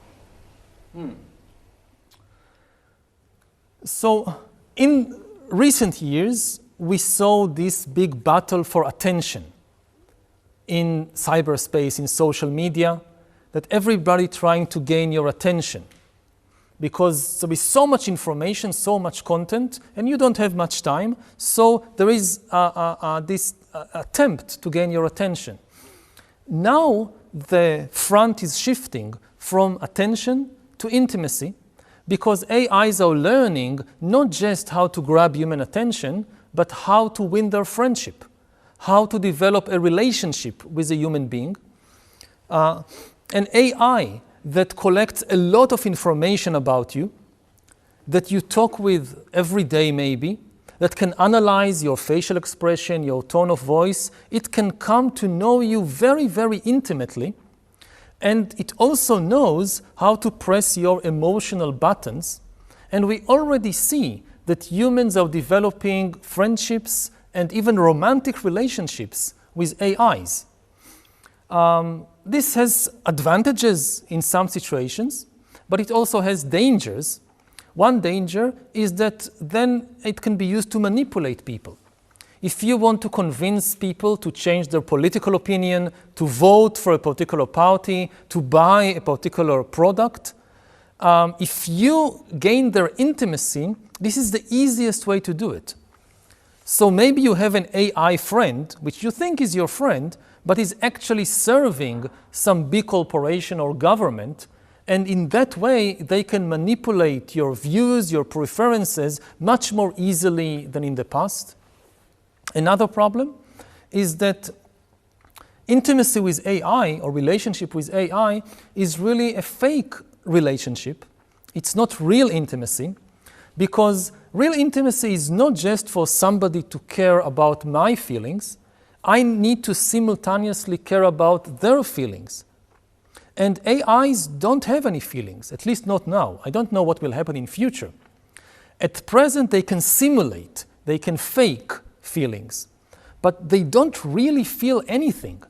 So, in recent years, we saw this big battle for attention in cyberspace, in social media, that everybody trying to gain your attention. Because there is so much information, so much content, and you don't have much time, so there is this attempt to gain your attention. Now, the front is shifting from attention to intimacy, because AIs are learning not just how to grab human attention, but how to win their friendship, how to develop a relationship with a human being. An AI that collects a lot of information about you, that you talk with every day maybe, that can analyze your facial expression, your tone of voice, it can come to know you very, very intimately. And it also knows how to press your emotional buttons. And we already see that humans are developing friendships and even romantic relationships with AIs. This has advantages in some situations, but it also has dangers. One danger is that then it can be used to manipulate people. If you want to convince people to change their political opinion, to vote for a particular party, to buy a particular product, if you gain their intimacy, this is the easiest way to do it. So maybe you have an AI friend, which you think is your friend, but is actually serving some big corporation or government, and in that way they can manipulate your views, your preferences much more easily than in the past. Another problem is that intimacy with AI or relationship with AI is really a fake relationship. It's not real intimacy, because real intimacy is not just for somebody to care about my feelings. I need to simultaneously care about their feelings. And AIs don't have any feelings, at least not now. I don't know what will happen in future. At present, they can simulate, they can fake feelings, but they don't really feel anything.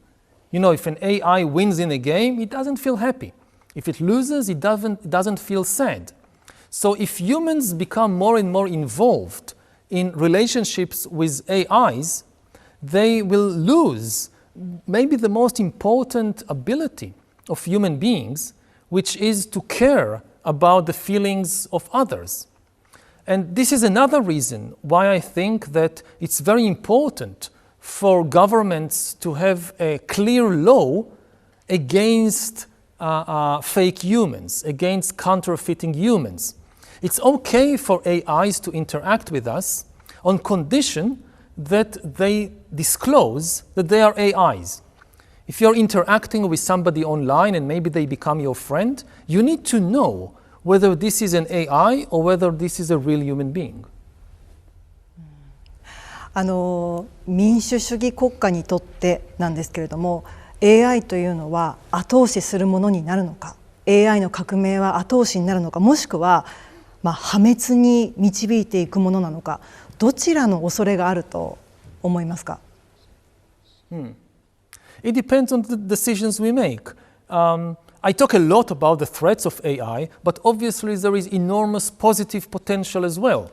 You know, if an AI wins in a game, it doesn't feel happy. If it loses, it doesn't feel sad. So if humans become more and more involved in relationships with AIs, they will lose maybe the most important ability of human beings, which is to care about the feelings of others. And this is another reason why I think that it's very important for governments to have a clear law against fake humans, against counterfeiting humans. It's okay for AIs to interact with us on condition that they disclose that they are AIs. If you're interacting with somebody online and maybe they become your friend, you need to know whether this is an AI or whether this is a real human being. 民主主義国家にとってなんですけれども、AI というのは後押しするものになるのか、AI の革命は後押しになるのか、もしくは破滅に導いていくものなのか、どちらの恐れがあると思いますか？ It depends on the decisions we make. I talk a lot about the threats of AI, but obviously there is enormous positive potential as well.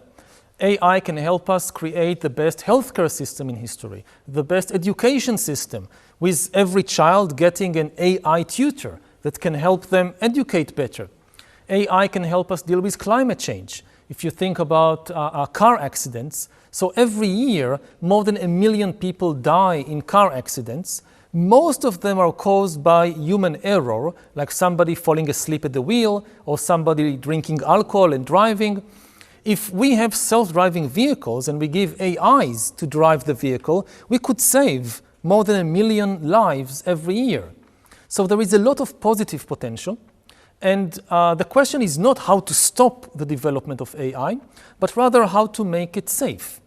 AI can help us create the best healthcare system in history, the best education system, with every child getting an AI tutor that can help them educate better. AI can help us deal with climate change. If you think about car accidents, so every year more than 1 million people die in car accidents. Most of them are caused by human error, like somebody falling asleep at the wheel or somebody drinking alcohol and driving. If we have self-driving vehicles and we give AIs to drive the vehicle, we could save more than 1 million lives every year. So there is a lot of positive potential. And the question is not how to stop the development of AI, but rather how to make it safe.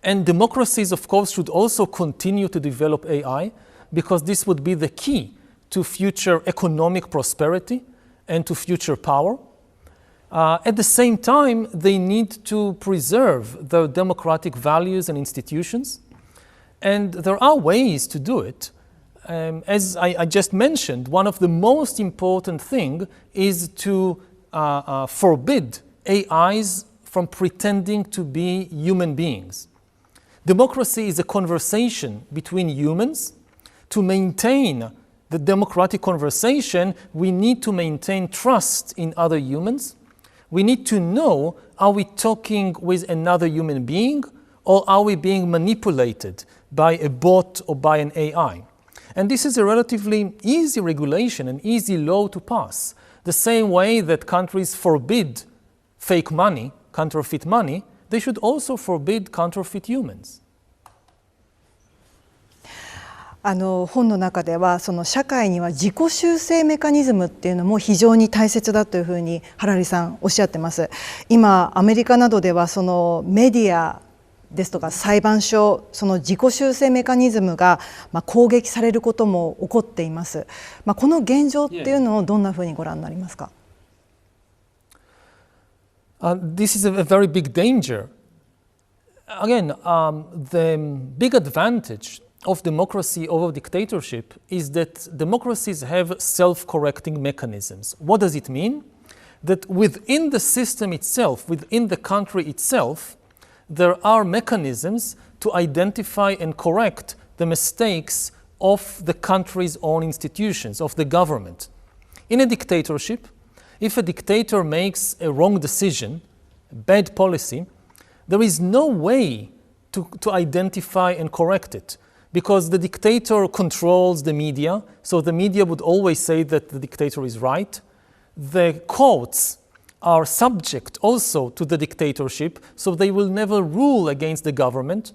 And democracies, of course, should also continue to develop AI, because this would be the key to future economic prosperity and to future power. At the same time, they need to preserve their democratic values and institutions. And there are ways to do it. As I just mentioned, one of the most important things is to forbid AIs from pretending to be human beings. Democracy is a conversation between humans. To maintain the democratic conversation, we need to maintain trust in other humans. We need to know, are we talking with another human being, or are we being manipulated by a bot or by an AI? And this is a relatively easy regulation, an easy law to pass. The same way that countries forbid fake money, counterfeit money, they should also forbid counterfeit humans. 本の中ではその社会には自己修正メカニズムっていうのも非常に大切だというふうにハラリさんおっしゃってます。今アメリカなどではそのメディアですとか裁判所、その自己修正メカニズムが攻撃されることも起こっています。この現状っていうのをどんなふうにご覧になりますか？ This is a very big danger. Again, the big advantage of democracy over dictatorship is that democracies have self-correcting mechanisms. What does it mean? that within the system itself, within the country itself, there are mechanisms to identify and correct the mistakes of the country's own institutions, of the government. In a dictatorship, if a dictator makes a wrong decision, a bad policy, there is no way to identify and correct it, because the dictator controls the media, so the media would always say that the dictator is right. The courts are subject also to the dictatorship, so they will never rule against the government.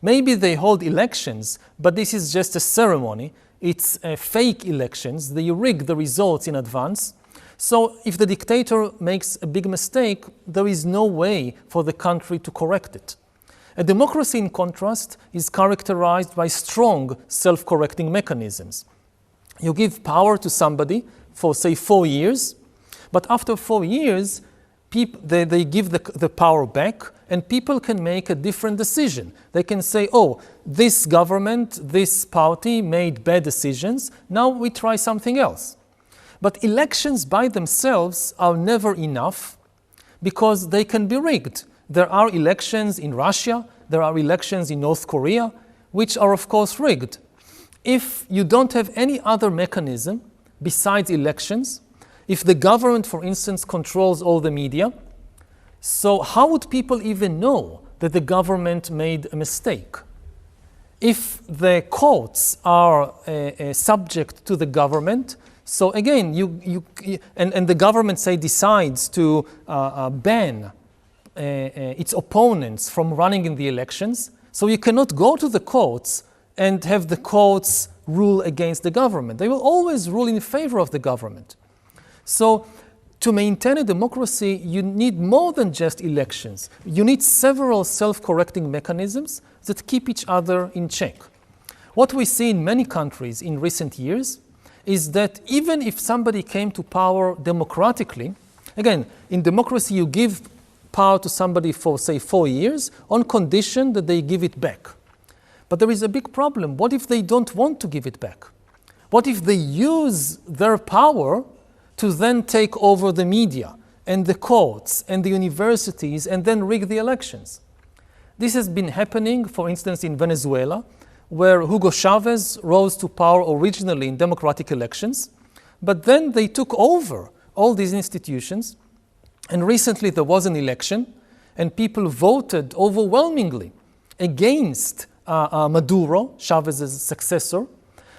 Maybe they hold elections, but this is just a ceremony. It's fake elections. They rig the results in advance. So if the dictator makes a big mistake, there is no way for the country to correct it. A democracy, in contrast, is characterized by strong self-correcting mechanisms. You give power to somebody for, say, 4 years, but after 4 years, they give the power back, and people can make a different decision. They can say, oh, this government, this party made bad decisions, now we try something else. But elections by themselves are never enough because they can be rigged. There are elections in Russia, there are elections in North Korea, which are of course rigged. If you don't have any other mechanism besides elections, if the government, for instance, controls all the media, so how would people even know that the government made a mistake? If the courts are subject to the government, so again, and the government, say, decides to ban its opponents from running in the elections, so you cannot go to the courts and have the courts rule against the government. They will always rule in favor of the government. So to maintain a democracy, you need more than just elections. You need several self-correcting mechanisms that keep each other in check. What we see in many countries in recent years is that even if somebody came to power democratically, again, in democracy you give power to somebody for, say, 4 years on condition that they give it back. But there is a big problem. What if they don't want to give it back? What if they use their power to then take over the media and the courts and the universities and then rig the elections? This has been happening, for instance, in Venezuela, where Hugo Chavez rose to power originally in democratic elections, but then they took over all these institutions, and recently there was an election, and people voted overwhelmingly against Maduro, Chavez's successor.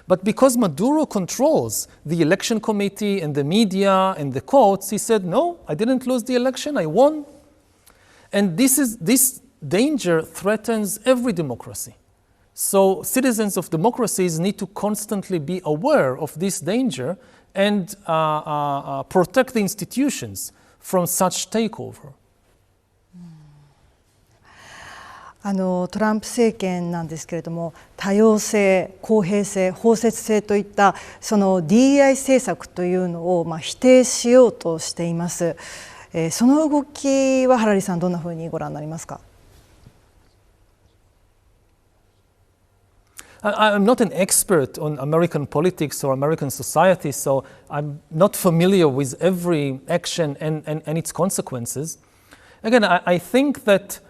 But because Maduro controls the election committee and the media and the courts, he said, no, I didn't lose the election, I won. And this danger threatens every democracy. So citizens of democracies need to constantly be aware of this danger and protect the institutions from such takeover. トランプ政権なんですけれども、多様性、公平性、包摂性といったその DEI 政策というのを否定しようとしています。その動きはハラリさんどんなふうにご覧になりますか？ I'm not an expert on American politics or American society, so I'm not familiar with every action and its consequences. Again, I think that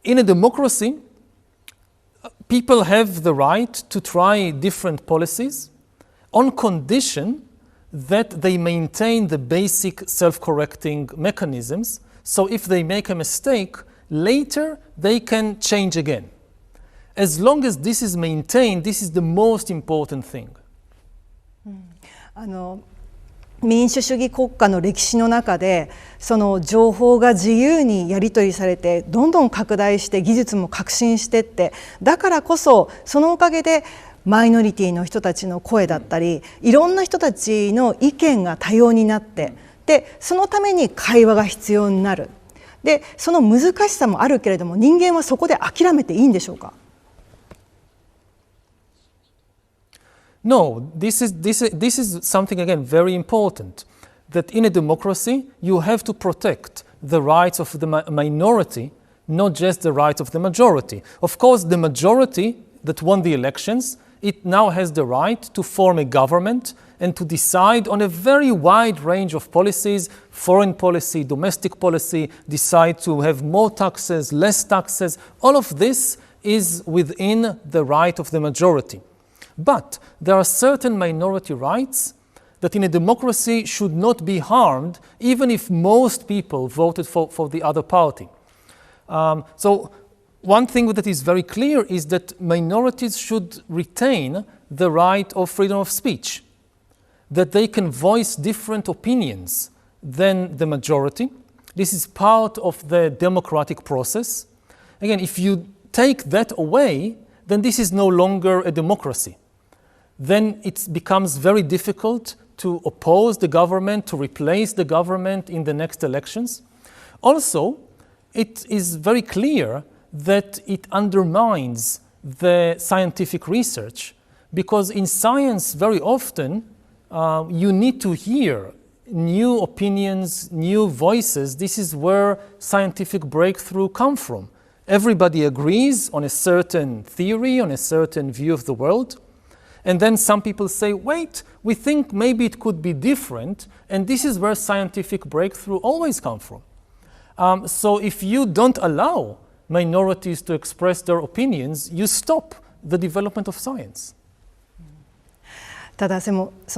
in a democracy, people have the right to try different policies on condition that they maintain the basic self-correcting mechanisms. So if they make a mistake, later they can change again. As long as this is maintained, this is the most important thing. 民主主義国家の歴史の中でその情報が自由にやり取りされてどんどん拡大して技術も革新していってだからこそそのおかげでマイノリティの人たちの声だったりいろんな人たちの意見が多様になってでそのために会話が必要になるでその難しさもあるけれども人間はそこで諦めていいんでしょうかNo, this is something, again, very important, that in a democracy, you have to protect the rights of the minority, not just the rights of the majority. Of course, the majority that won the elections it now has the right to form a government and to decide on a very wide range of policies, foreign policy, domestic policy, decide to have more taxes, less taxes. All of this is within the right of the majority. But there are certain minority rights that in a democracy should not be harmed, even if most people voted for the other party. So one thing that is very clear is that minorities should retain the right of freedom of speech, that they can voice different opinions than the majority. This is part of the democratic process. Again, if you take that away, then this is no longer a democracy. Then it becomes very difficult to oppose the government, to replace the government in the next elections. Also, it is very clear that it undermines the scientific research, because in science very often you need to hear new opinions, new voices. This is where scientific breakthrough come from. Everybody agrees on a certain theory, on a certain view of the world. And then some people say, wait, we think maybe it could be different. And this is where scientific breakthrough always come from. So if you don't allow minorities to express their opinions, you stop the development of science. ただそ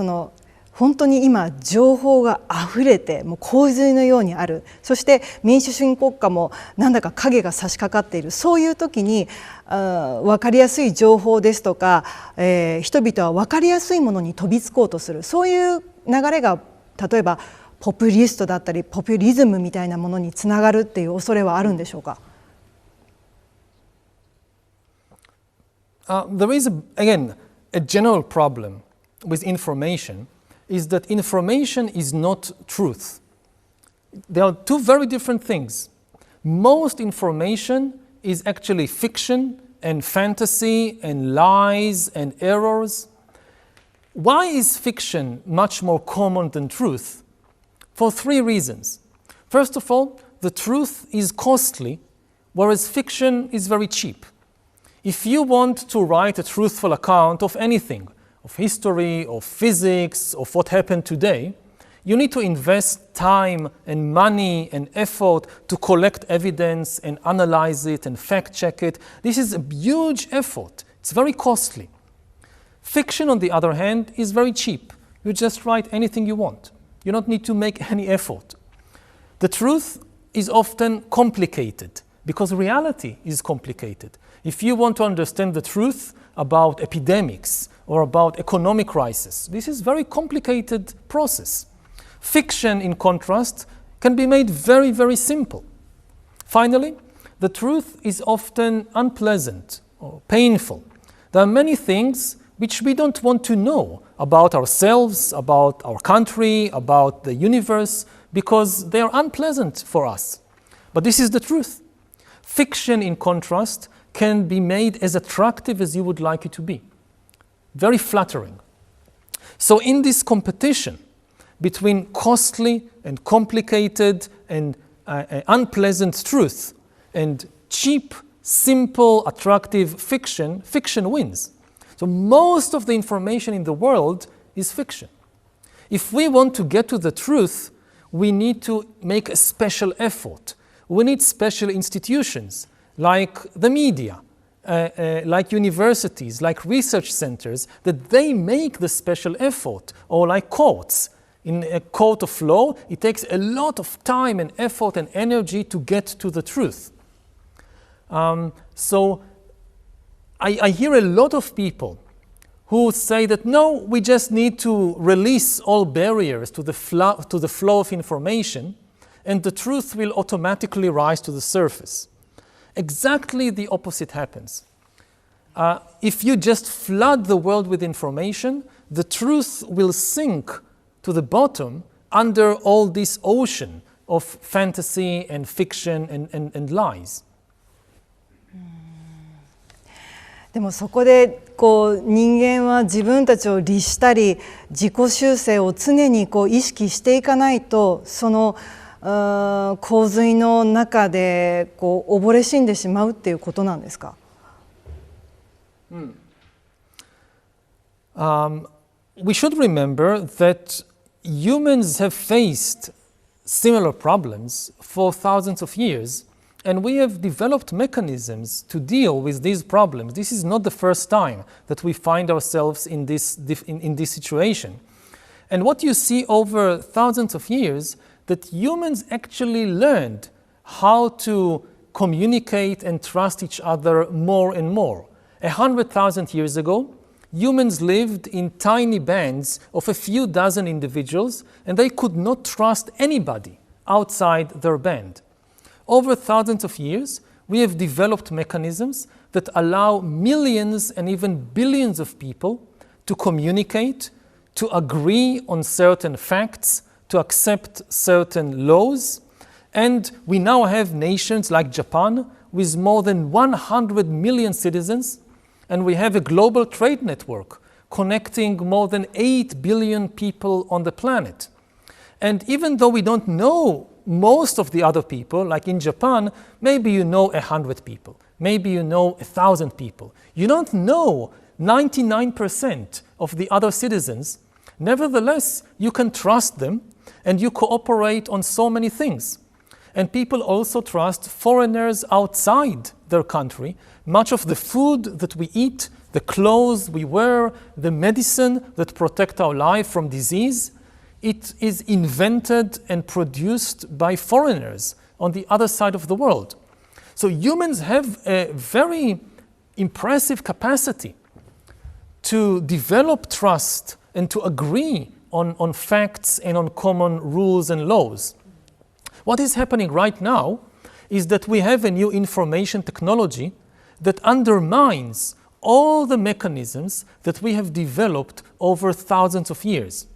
の本当に今情報があふれてもう洪水のようにある、そして民主主義国家もなんだか影が差し掛かっている、そういう時に分かりやすい情報ですとか、人々は分かりやすいものに飛びつこうとする、そういう流れが例えばポピュリストだったりポピュリズムみたいなものにつながるっていう恐れはあるんでしょうか。There is, again, a general problem with information is that information is not truth. There are two very different things. Most information is actually fiction and fantasy and lies and errors. Why is fiction much more common than truth? For three reasons. First of all, the truth is costly, whereas fiction is very cheap. If you want to write a truthful account of anything, of history, of physics, of what happened today, you need to invest time and money and effort to collect evidence and analyze it and fact-check it. This is a huge effort. It's very costly. Fiction, on the other hand, is very cheap. You just write anything you want. You don't need to make any effort. The truth is often complicated because reality is complicated. If you want to understand the truth about epidemics or about economic crisis, this is a very complicated process. Fiction, in contrast, can be made very, very simple. Finally, the truth is often unpleasant or painful. There are many things which we don't want to know about ourselves, about our country, about the universe, because they are unpleasant for us. But this is the truth. Fiction, in contrast, can be made as attractive as you would like it to be. Very flattering. So in this competition between costly and complicated and unpleasant truth and cheap, simple, attractive fiction, fiction wins. So most of the information in the world is fiction. If we want to get to the truth, we need to make a special effort. We need special institutions like the media, like universities, like research centers, that they make the special effort, or like courts. In a court of law, it takes a lot of time and effort and energy to get to the truth. So I hear a lot of people who say that no, we just need to release all barriers to the flow of information, and the truth will automatically rise to the surface. Exactly the opposite happens. If you just flood the world with information, the truth will sink to the bottom under all this ocean of fantasy and fiction and lies. でもそこで人間は自分たちを律したり自己修正を常に意識していかないと、その洪水の中で溺れ死んでしまうっていうことなんですか。we should remember that humans have faced similar problems for thousands of years, and we have developed mechanisms to deal with these problems. This is not the first time that we find ourselves in this situation. And what you see over thousands of years, that humans actually learned how to communicate and trust each other more and more. 100,000 years ago, humans lived in tiny bands of a few dozen individuals, and they could not trust anybody outside their band. Over thousands of years, we have developed mechanisms that allow millions and even billions of people to communicate, to agree on certain facts, to accept certain laws. And we now have nations like Japan with more than 100 million citizens, and we have a global trade network connecting more than 8 billion people on the planet. And even though we don't know most of the other people, like in Japan, maybe you know 100 people, maybe you know 1,000 people. You don't know 99% of the other citizens. Nevertheless, you can trust them and you cooperate on so many things. And people also trust foreigners outside their country. Much of the food that we eat, the clothes we wear, the medicine that protect our life from disease, it is invented and produced by foreigners on the other side of the world. So humans have a very impressive capacity to develop trust and to agree on facts and on common rules and laws. What is happening right now is that we have a new information technology that undermines all the mechanisms that we have developed over thousands of years.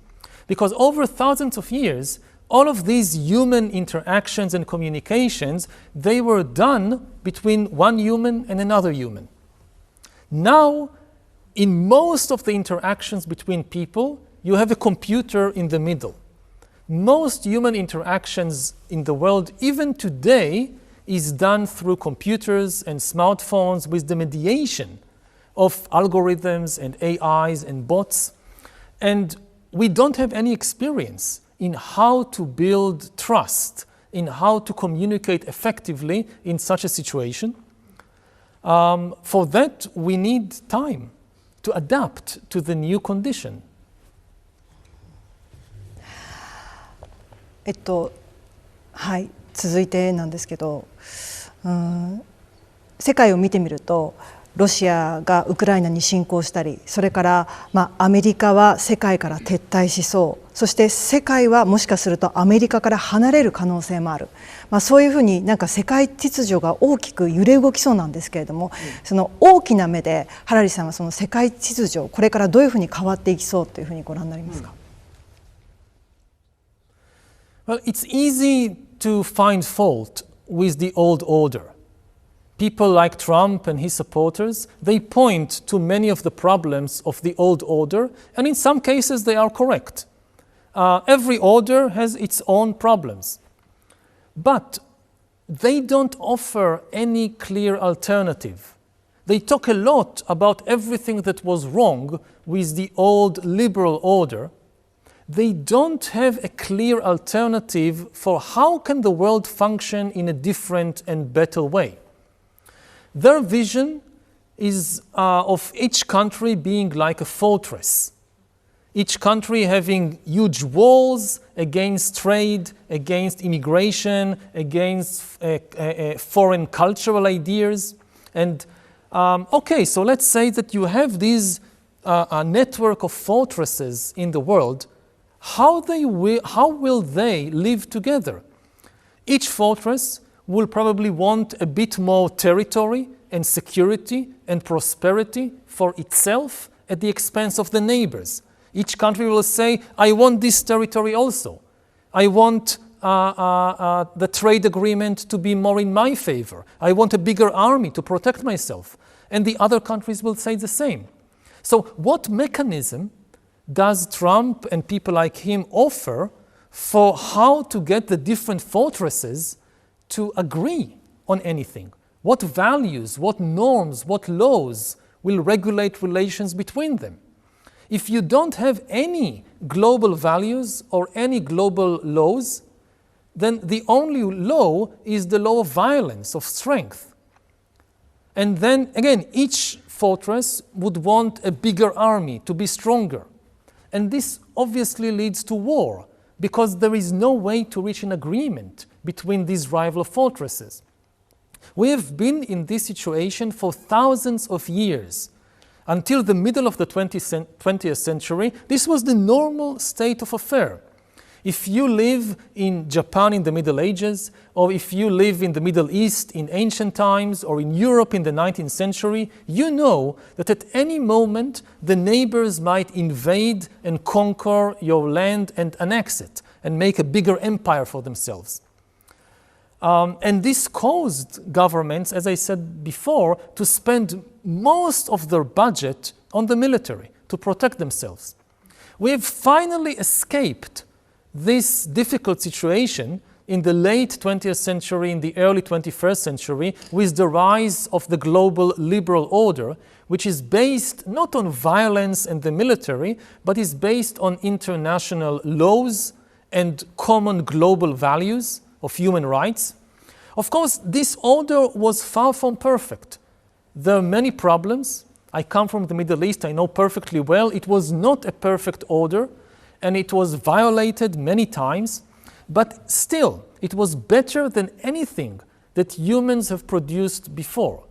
Because over thousands of years, all of these human interactions and communications, they were done between one human and another human. Now, in most of the interactions between people, you have a computer in the middle. Most human interactions in the world, even today, is done through computers and smartphones with the mediation of algorithms and AIs and bots. And we don't have any experience in how to build trust, in how to communicate effectively in such a situation. For that, we need time to adapt to the new condition. はい、続いてなんですけど、世界を見てみるとロシアがウクライナに侵攻したり、それから、アメリカは世界から撤退しそう、そして世界はもしかするとアメリカから離れる可能性もある、そういうふうになんか世界秩序が大きく揺れ動きそうなんですけれども、その大きな目でハラリさんはその世界秩序、これからどういうふうに変わっていきそうというふうにご覧になりますか。Well, it's easy to find fault with the old order. People like Trump and his supporters, they point to many of the problems of the old order, and in some cases they are correct. Every order has its own problems. But they don't offer any clear alternative. They talk a lot about everything that was wrong with the old liberal order. They don't have a clear alternative for how can the world function in a different and better way. Their vision is of each country being like a fortress. Each country having huge walls against trade, against immigration, against foreign cultural ideas. And okay, so let's say that you have this network of fortresses in the world. How will they live together? Each fortress will probably want a bit more territory and security and prosperity for itself at the expense of the neighbors. Each country will say, I want this territory also. I want the trade agreement to be more in my favor. I want a bigger army to protect myself. And the other countries will say the same. So what mechanism does Trump and people like him offer for how to get the different fortresses to agree on anything? What values, what norms, what laws will regulate relations between them? if you don't have any global values or any global laws, then the only law is the law of violence, of strength. And then, again, each fortress would want a bigger army to be stronger. And this obviously leads to war, because there is no way to reach an agreement between these rival fortresses. We have been in this situation for thousands of years. Until the middle of the 20th century, this was the normal state of affairs. If you live in Japan in the Middle Ages, or if you live in the Middle East in ancient times, or in Europe in the 19th century, you know that at any moment the neighbors might invade and conquer your land and annex it, and make a bigger empire for themselves. And this caused governments, as I said before, to spend most of their budget on the military to protect themselves. We have finally escaped this difficult situation in the late 20th century, in the early 21st century, with the rise of the global liberal order, which is based not on violence and the military, but is based on international laws and common global values of human rights. Of course, this order was far from perfect. There are many problems. I come from the Middle East, I know perfectly well. It was not a perfect order, and it was violated many times, but still, it was better than anything that humans have produced before.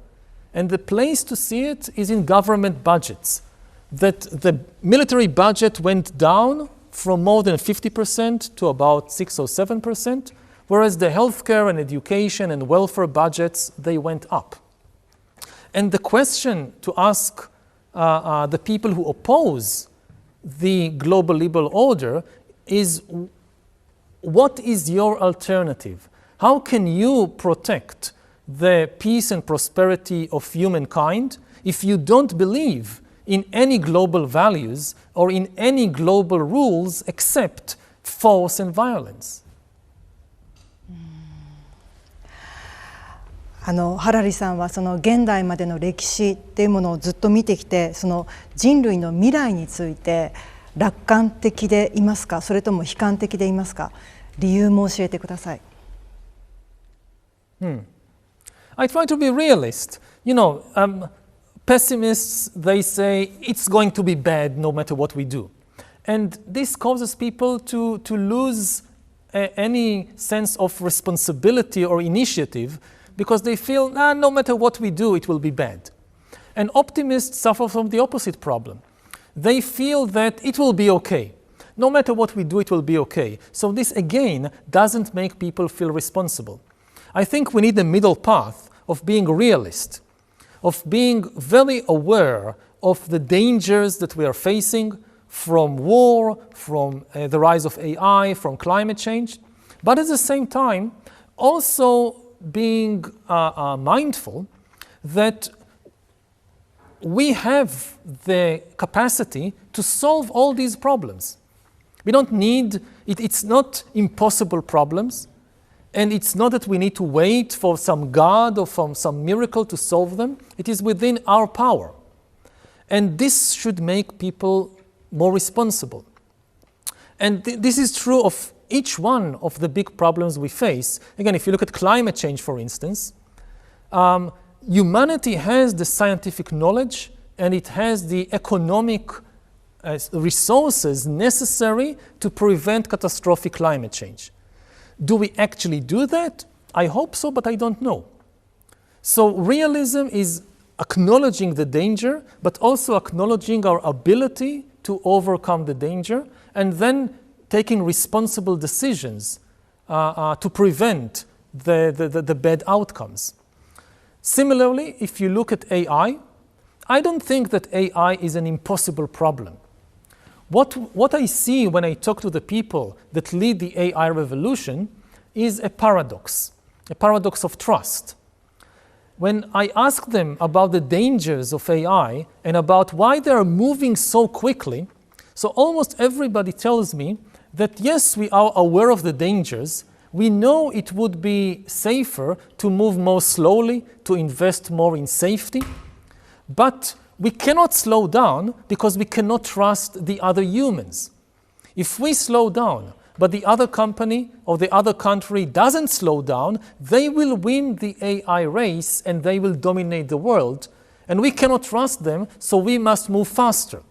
And the place to see it is in government budgets, that the military budget went down from more than 50% to about 6 or 7%, whereas the healthcare and education and welfare budgets, they went up. And the question to ask the people who oppose the global liberal order is, what is your alternative? How can you protect the peace and prosperity of humankind if you don't believe in any global values or in any global rules except force and violence? ハラリさんはその現代までの歴史っていうものをずっと見てきて、その人類の未来について楽観的でいますか、それとも悲観的でいますか、理由も教えてください。I try to be realist. You know, pessimists, they say it's going to be bad no matter what we do. And this causes people to lose any sense of responsibility or initiative, because they feel, no matter what we do, it will be bad. And optimists suffer from the opposite problem. They feel that it will be okay. No matter what we do, it will be okay. So this, again, doesn't make people feel responsible. I think we need a middle path of being realist, of being very aware of the dangers that we are facing from war, from the rise of AI, from climate change, but at the same time, also being mindful that we have the capacity to solve all these problems. We don't need, it's not impossible problems, and it's not that we need to wait for some God or for some miracle to solve them. It is within our power. And this should make people more responsible. And this is true of each one of the big problems we face. Again, if you look at climate change, for instance, humanity has the scientific knowledge and it has the economic resources necessary to prevent catastrophic climate change. Do we actually do that? I hope so, but I don't know. So realism is acknowledging the danger, but also acknowledging our ability to overcome the danger, and then taking responsible decisions to prevent the bad outcomes. Similarly, if you look at AI, I don't think that AI is an impossible problem. What I see when I talk to the people that lead the AI revolution is a paradox of trust. When I ask them about the dangers of AI and about why they are moving so quickly, so almost everybody tells me that yes, we are aware of the dangers, we know it would be safer to move more slowly, to invest more in safety, but we cannot slow down because we cannot trust the other humans. If we slow down, but the other company or the other country doesn't slow down, they will win the AI race and they will dominate the world. And we cannot trust them, so we must move faster.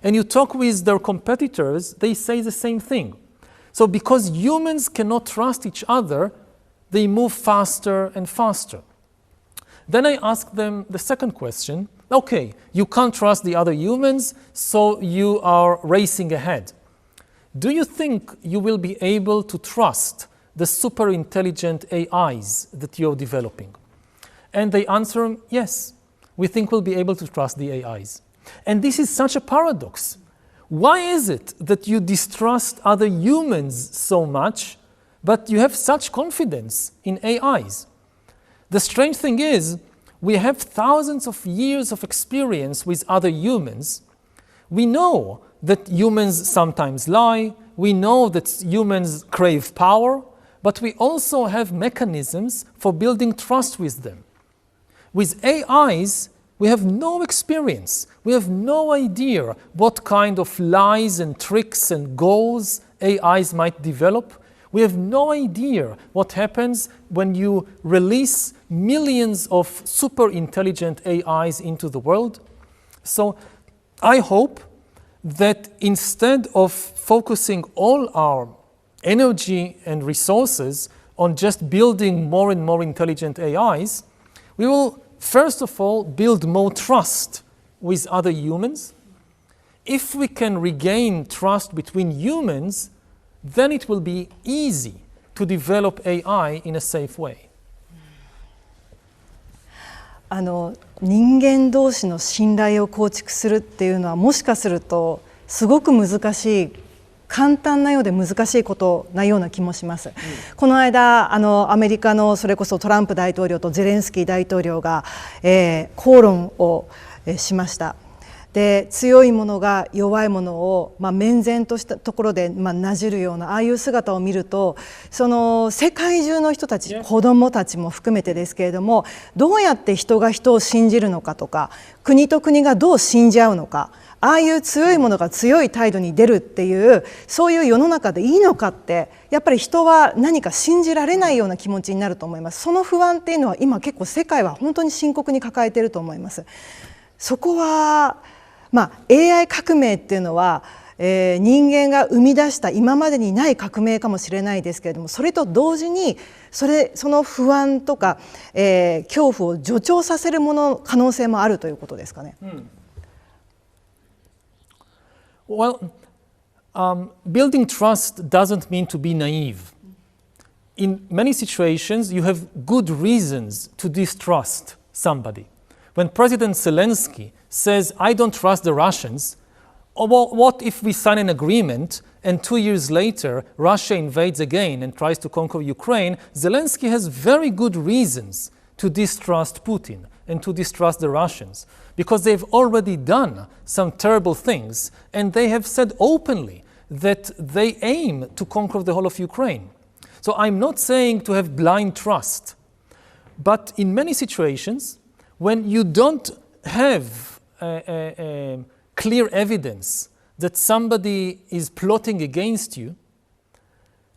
And you talk with their competitors, they say the same thing. So because humans cannot trust each other, they move faster and faster. Then I ask them the second question. Okay, you can't trust the other humans, so you are racing ahead. Do you think you will be able to trust the super intelligent AIs that you're developing? And they answer, yes, we think we'll be able to trust the AIs. And this is such a paradox. Why is it that you distrust other humans so much, but you have such confidence in AIs? The strange thing is, we have thousands of years of experience with other humans. We know that humans sometimes lie. We know that humans crave power, but we also have mechanisms for building trust with them. With AIs, we have no experience. We have no idea what kind of lies and tricks and goals AIs might develop. We have no idea what happens when you release millions of super intelligent AIs into the world. So I hope that instead of focusing all our energy and resources on just building more and more intelligent AIs, we will first of all build more trust with other humans. If we can regain trust between humans, then it will be easy to develop AI in a safe way. 人間同士の信頼を構築するっていうのはもしかするとすごく難しい、簡単なようで難しいことなような気もします。この間アメリカのそれこそトランプ大統領とゼレンスキー大統領が、口論をしました。で強い者が弱い者を、面前としたところで、なじるようなああいう姿を見ると、その世界中の人たち、子どもたちも含めてですけれども、どうやって人が人を信じるのかとか、国と国がどう信じ合うのか、ああいう強い者が強い態度に出るっていう、そういう世の中でいいのかって、やっぱり人は何か信じられないような気持ちになると思います。その不安っていうのは今結構世界は本当に深刻に抱えていると思います。そこはAI 革命っていうのは、人間が生み出した今までにない革命かもしれないですけれども、それと同時にその不安とか、恐怖を助長させる可能性もあるということですかね。Well, building trust doesn't mean to be naive. In many situations, you have good reasons to distrust somebody. When President Zelensky says, I don't trust the Russians, or what if we sign an agreement and 2 years later Russia invades again and tries to conquer Ukraine? Zelensky has very good reasons to distrust Putin and to distrust the Russians, because they've already done some terrible things, and they have said openly that they aim to conquer the whole of Ukraine. So I'm not saying to have blind trust, but in many situations, when you don't have clear evidence that somebody is plotting against you,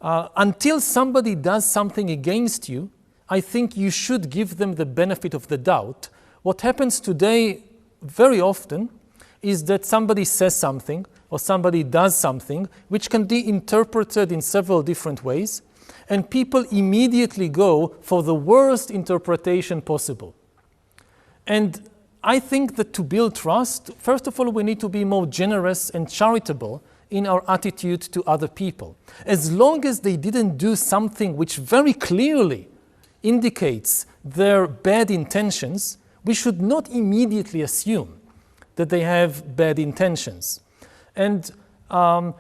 until somebody does something against you, I think you should give them the benefit of the doubt. What happens today very often is that somebody says something or somebody does something which can be interpreted in several different ways, and people immediately go for the worst interpretation possible. And I think that to build trust, first of all, we need to be more generous and charitable in our attitude to other people. As long as they didn't do something which very clearly indicates their bad intentions, we should not immediately assume that they have bad intentions. And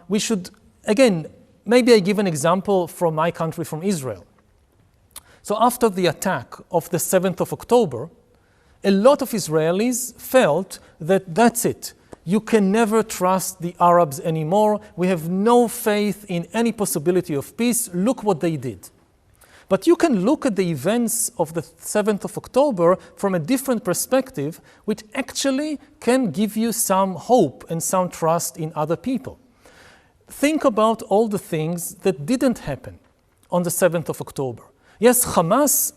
we should, again, maybe I give an example from my country, from Israel. So after the attack of the 7th of October, a lot of Israelis felt that that's it. You can never trust the Arabs anymore. We have no faith in any possibility of peace. Look what they did. But you can look at the events of the 7th of October from a different perspective, which actually can give you some hope and some trust in other people. Think about all the things that didn't happen on the 7th of October. Yes, Hamas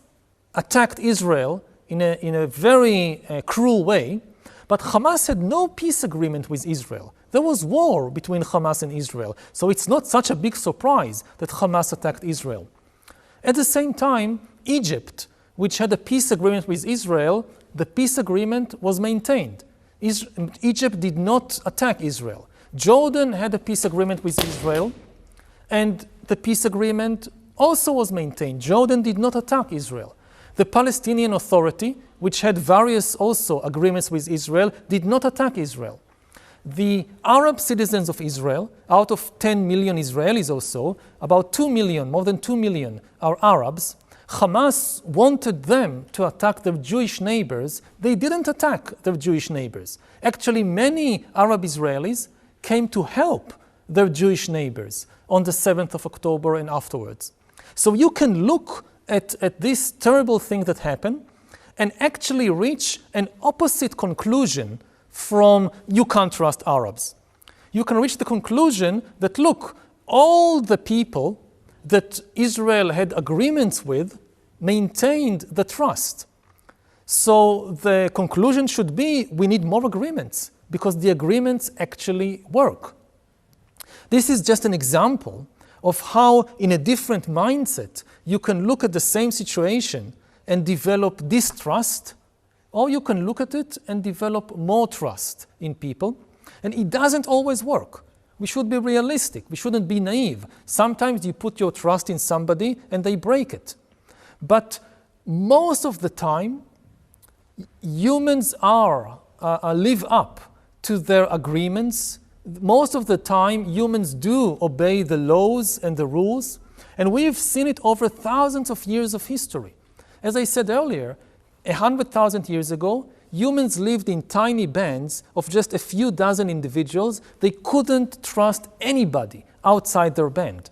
attacked Israel in a very cruel way, but Hamas had no peace agreement with Israel. There was war between Hamas and Israel, so it's not such a big surprise that Hamas attacked Israel. At the same time, Egypt, which had a peace agreement with Israel, the peace agreement was maintained. Egypt did not attack Israel. Jordan had a peace agreement with Israel, and the peace agreement also was maintained. Jordan did not attack Israel. The Palestinian Authority, which had various also agreements with Israel, did not attack Israel. The Arab citizens of Israel, out of 10 million Israelis or so, about 2 million, more than 2 million are Arabs. Hamas wanted them to attack their Jewish neighbors. They didn't attack their Jewish neighbors. Actually, many Arab Israelis came to help their Jewish neighbors on the 7th of October and afterwards. So you can look at this terrible thing that happened and actually reach an opposite conclusion from you can't trust Arabs. You can reach the conclusion that, look, all the people that Israel had agreements with maintained the trust. So the conclusion should be we need more agreements because the agreements actually work. This is just an example of how in a different mindset you can look at the same situation and develop distrust, or you can look at it and develop more trust in people. And it doesn't always work. We should be realistic. We shouldn't be naive. Sometimes you put your trust in somebody and they break it. But most of the time, humans live up to their agreements. Most of the time, humans do obey the laws and the rules. And we've seen it over thousands of years of history. As I said earlier, 100,000 years ago, humans lived in tiny bands of just a few dozen individuals. They couldn't trust anybody outside their band.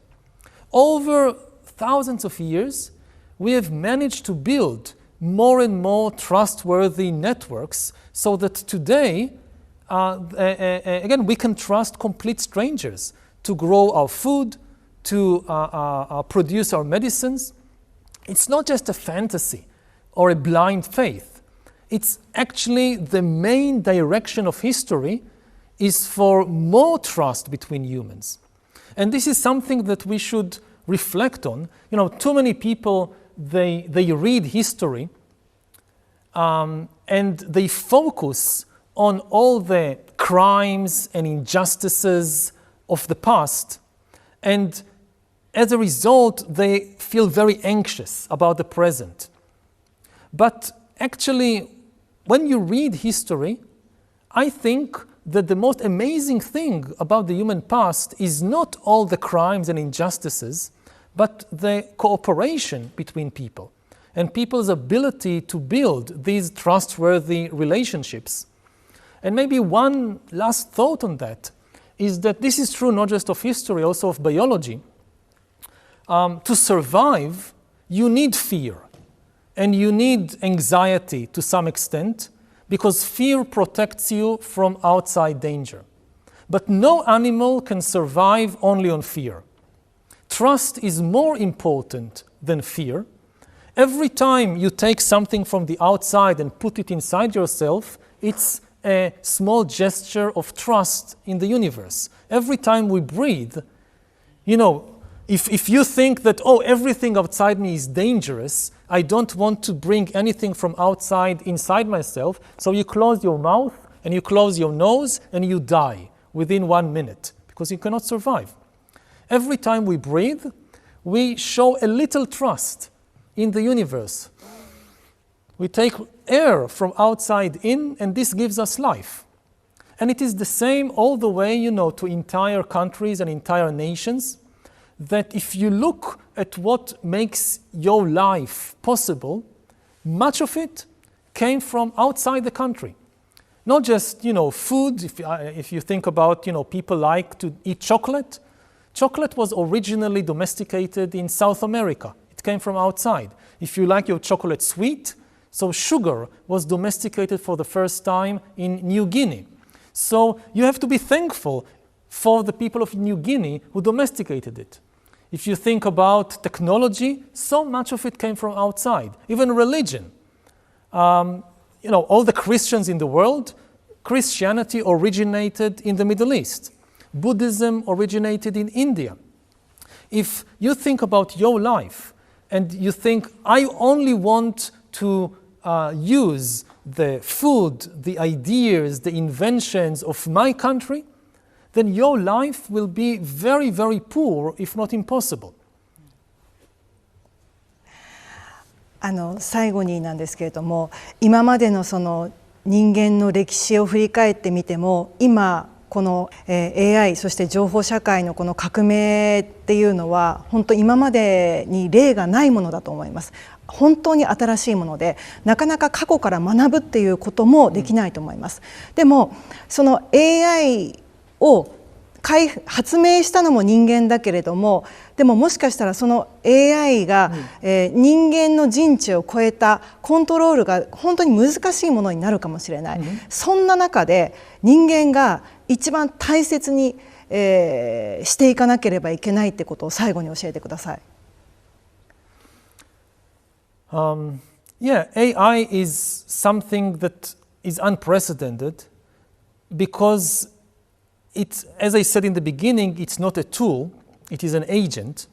Over thousands of years, we have managed to build more and more trustworthy networks so that today, again, we can trust complete strangers to grow our food, to produce our medicines. It's not just a fantasy or a blind faith. It's actually the main direction of history is for more trust between humans. And this is something that we should reflect on. You know, too many people, they read history and they focus on all the crimes and injustices of the past. And as a result, they feel very anxious about the present. But actually, when you read history, I think that the most amazing thing about the human past is not all the crimes and injustices, but the cooperation between people and people's ability to build these trustworthy relationships. And maybe one last thought on that is that this is true not just of history, also of biology. To survive, you need fear. And you need anxiety to some extent because fear protects you from outside danger. But no animal can survive only on fear. Trust is more important than fear. Every time you take something from the outside and put it inside yourself, it's a small gesture of trust in the universe. Every time we breathe, you know, if you think that, oh, everything outside me is dangerous, I don't want to bring anything from outside inside myself, so you close your mouth and you close your nose and you die within 1 minute because you cannot survive. Every time we breathe, we show a little trust in the universe. We take air from outside in, and this gives us life. And it is the same all the way, you know, to entire countries and entire nations, that if you look at what makes your life possible, much of it came from outside the country. Not just, you know, food. If you think about, you know, people like to eat chocolate. Chocolate was originally domesticated in South America. It came from outside. If you like your chocolate sweet, so sugar was domesticated for the first time in New Guinea. So you have to be thankful for the people of New Guinea who domesticated it. If you think about technology, so much of it came from outside. Even religion. All the Christians in the world, Christianity originated in the Middle East. Buddhism originated in India. If you think about your life and you think, I only want to use the food, the ideas, the inventions of my country, then your life will be very, very poor, if not impossible. 最後になんですけれども、今までのその人間の歴史を振り返ってみても、今この AI そして情報社会のこの革命っていうのは本当今までに例がないものだと思います。本当に新しいもので、なかなか過去から学ぶっていうこともできないと思います。でもその AI を発明したのも人間だけれども、でももしかしたらその AI が、人間の人知を超えたコントロールが本当に難しいものになるかもしれない、そんな中で人間が一番大切に、していかなければいけないってことを最後に教えてください。AI is something that is unprecedented because it's, as I said in the beginning, it's not a tool, it is an agent.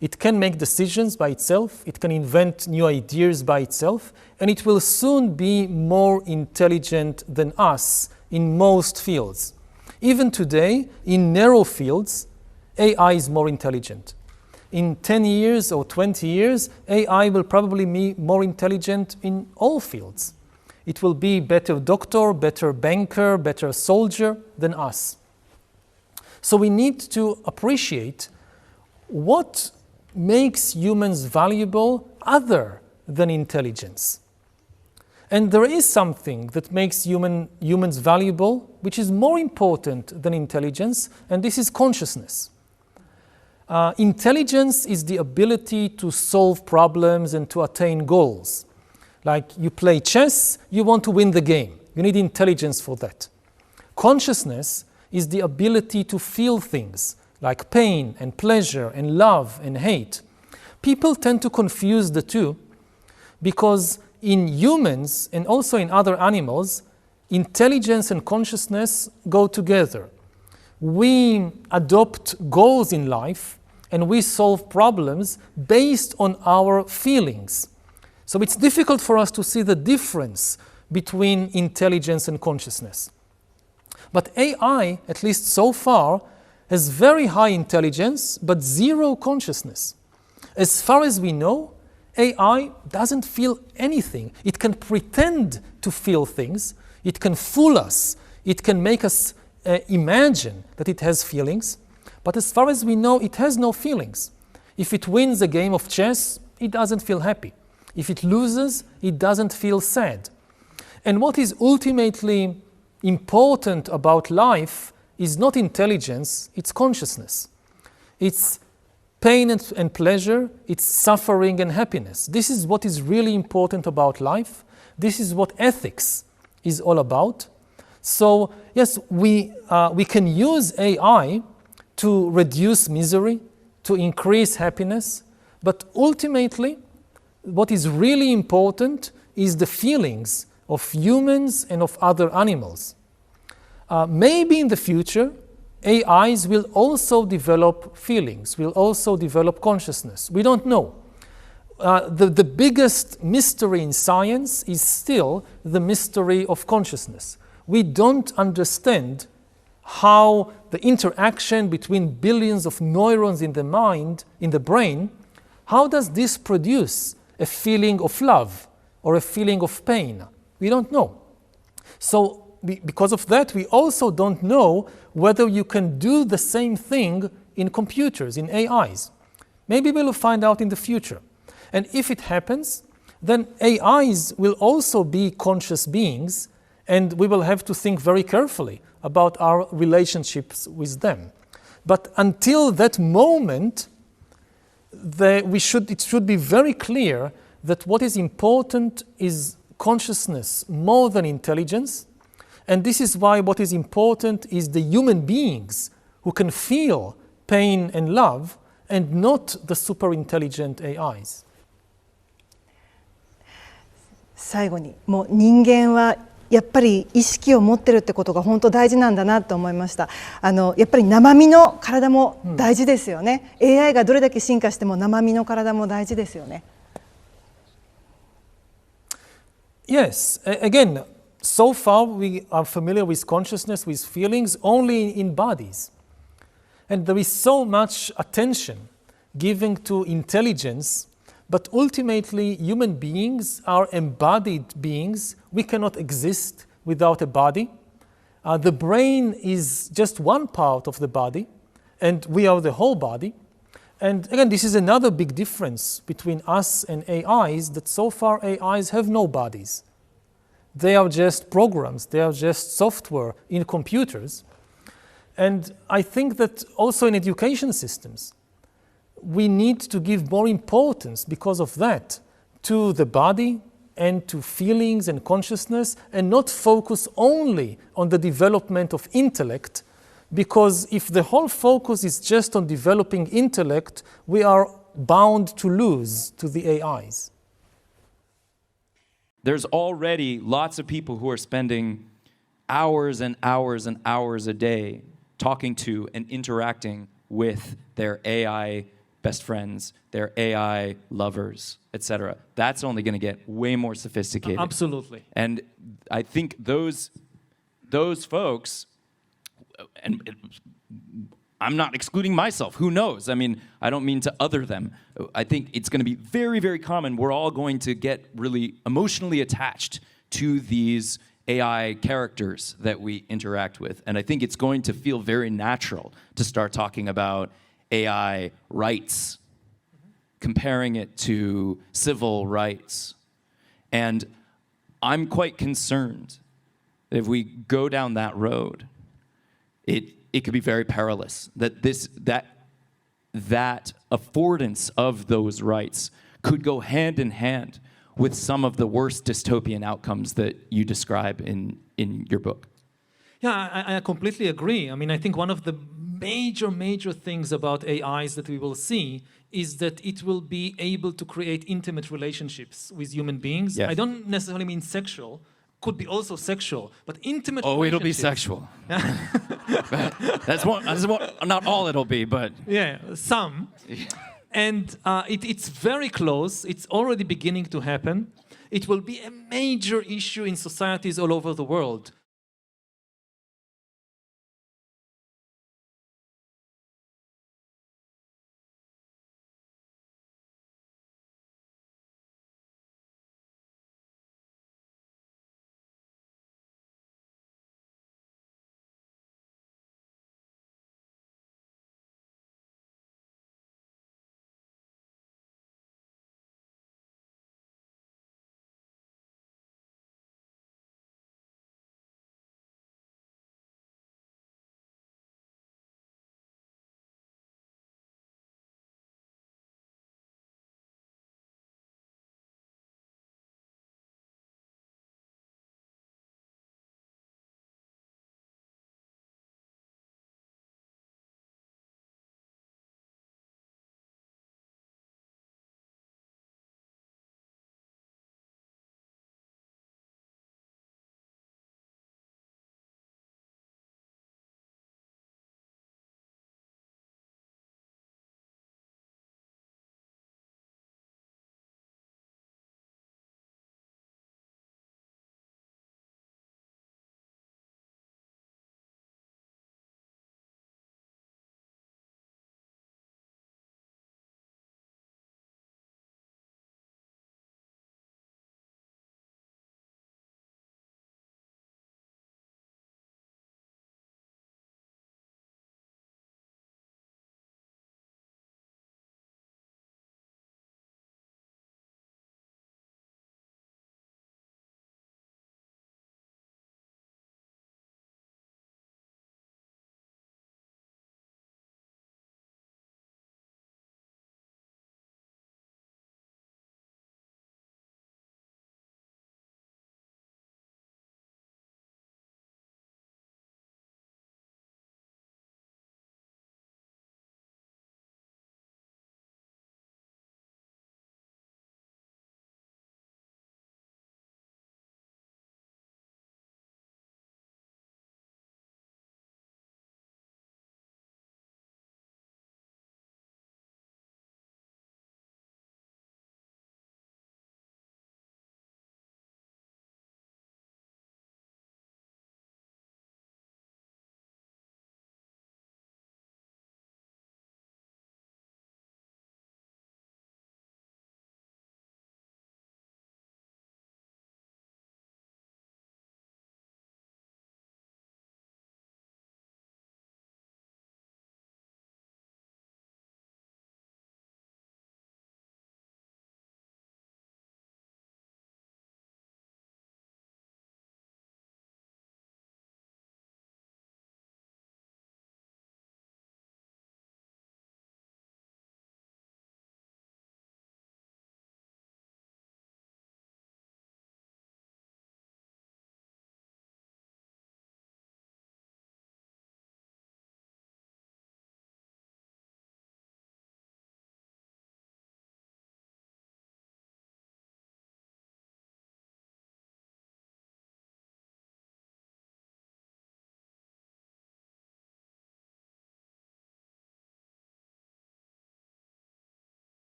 It can make decisions by itself, it can invent new ideas by itself, and it will soon be more intelligent than us in most fields. Even today, in narrow fields, AI is more intelligent. In 10 years or 20 years, AI will probably be more intelligent in all fields. It will be better doctor, better banker, better soldier than us. So we need to appreciate what makes humans valuable other than intelligence. And there is something that makes humans valuable, which is more important than intelligence, and this is consciousness. Intelligence is the ability to solve problems and to attain goals. Like you play chess, you want to win the game. You need intelligence for that. Consciousness is the ability to feel things like pain and pleasure and love and hate. People tend to confuse the two because in humans and also in other animals, intelligence and consciousness go together. We adopt goals in life and we solve problems based on our feelings. So it's difficult for us to see the difference between intelligence and consciousness. But AI, at least so far, has very high intelligence but zero consciousness. As far as we know, AI doesn't feel anything. It can pretend to feel things. It can fool us. It can make us imagine that it has feelings. But as far as we know, it has no feelings. If it wins a game of chess, it doesn't feel happy. If it loses, it doesn't feel sad. And what is ultimately important about life is not intelligence, it's consciousness. It's pain and pleasure, it's suffering and happiness. This is what is really important about life. This is what ethics is all about. So yes, we can use AI to reduce misery, to increase happiness, but ultimately what is really important is the feelings of humans and of other animals. Maybe in the future, AIs will also develop feelings, will also develop consciousness. We don't know. The biggest mystery in science is still the mystery of consciousness. We don't understand how the interaction between billions of neurons in the mind, in the brain, how does this produce a feeling of love or a feeling of pain? We don't know. So because of that, we also don't know whether you can do the same thing in computers, in AIs. Maybe we'll find out in the future. And if it happens, then AIs will also be conscious beings, and we will have to think very carefully about our relationships with them. But until that moment, it should be very clear that what is important is consciousness more than intelligence. And this is why what is important is the human beings who can feel pain and love, and not the super intelligent AIs. 最後にもう人間はやっぱり意識を持ってるってことが本当大事なんだなと思いました。やっぱり生身の体も大事ですよね。AI がどれだけ進化しても生身の体も大事ですよね。Yes, again, so far we are familiar with consciousness, with feelings only in bodies. And there is so much attention given to intelligence, but ultimately human beings are embodied beings. We cannot exist without a body. The brain is just one part of the body, and we are the whole body. And again, this is another big difference between us and AIs, that so far AIs have no bodies. They are just programs, they are just software in computers. And I think that also in education systems, we need to give more importance because of that to the body and to feelings and consciousness, and not focus only on the development of intellect, because if the whole focus is just on developing intellect, we are bound to lose to the AIs. There's already lots of people who are spending hours and hours and hours a day talking to and interacting with their AI best friends, their AI lovers, etc. That's only going to get way more sophisticated. Absolutely. And I think those folks, and I'm not excluding myself, who knows? I mean, I don't mean to other them. I think it's going to be very, very common. We're all going to get really emotionally attached to these AI characters that we interact with. And I think it's going to feel very natural to start talking about AI rights, comparing it to civil rights. And I'm quite concerned that if we go down that road, it could be very perilous, that affordance of those rights could go hand in hand with some of the worst dystopian outcomes that you describe in your book. Yeah, I completely agree. I mean, I think one of the major things about AIs that we will see is that it will be able to create intimate relationships with human beings. Yes. I don't necessarily mean sexual, could be also sexual, but intimate Oh, it'll be relationships. sexual. That's what, not all it'll be, but... Yeah, some. And it's very close. It's already beginning to happen. It will be a major issue in societies all over the world.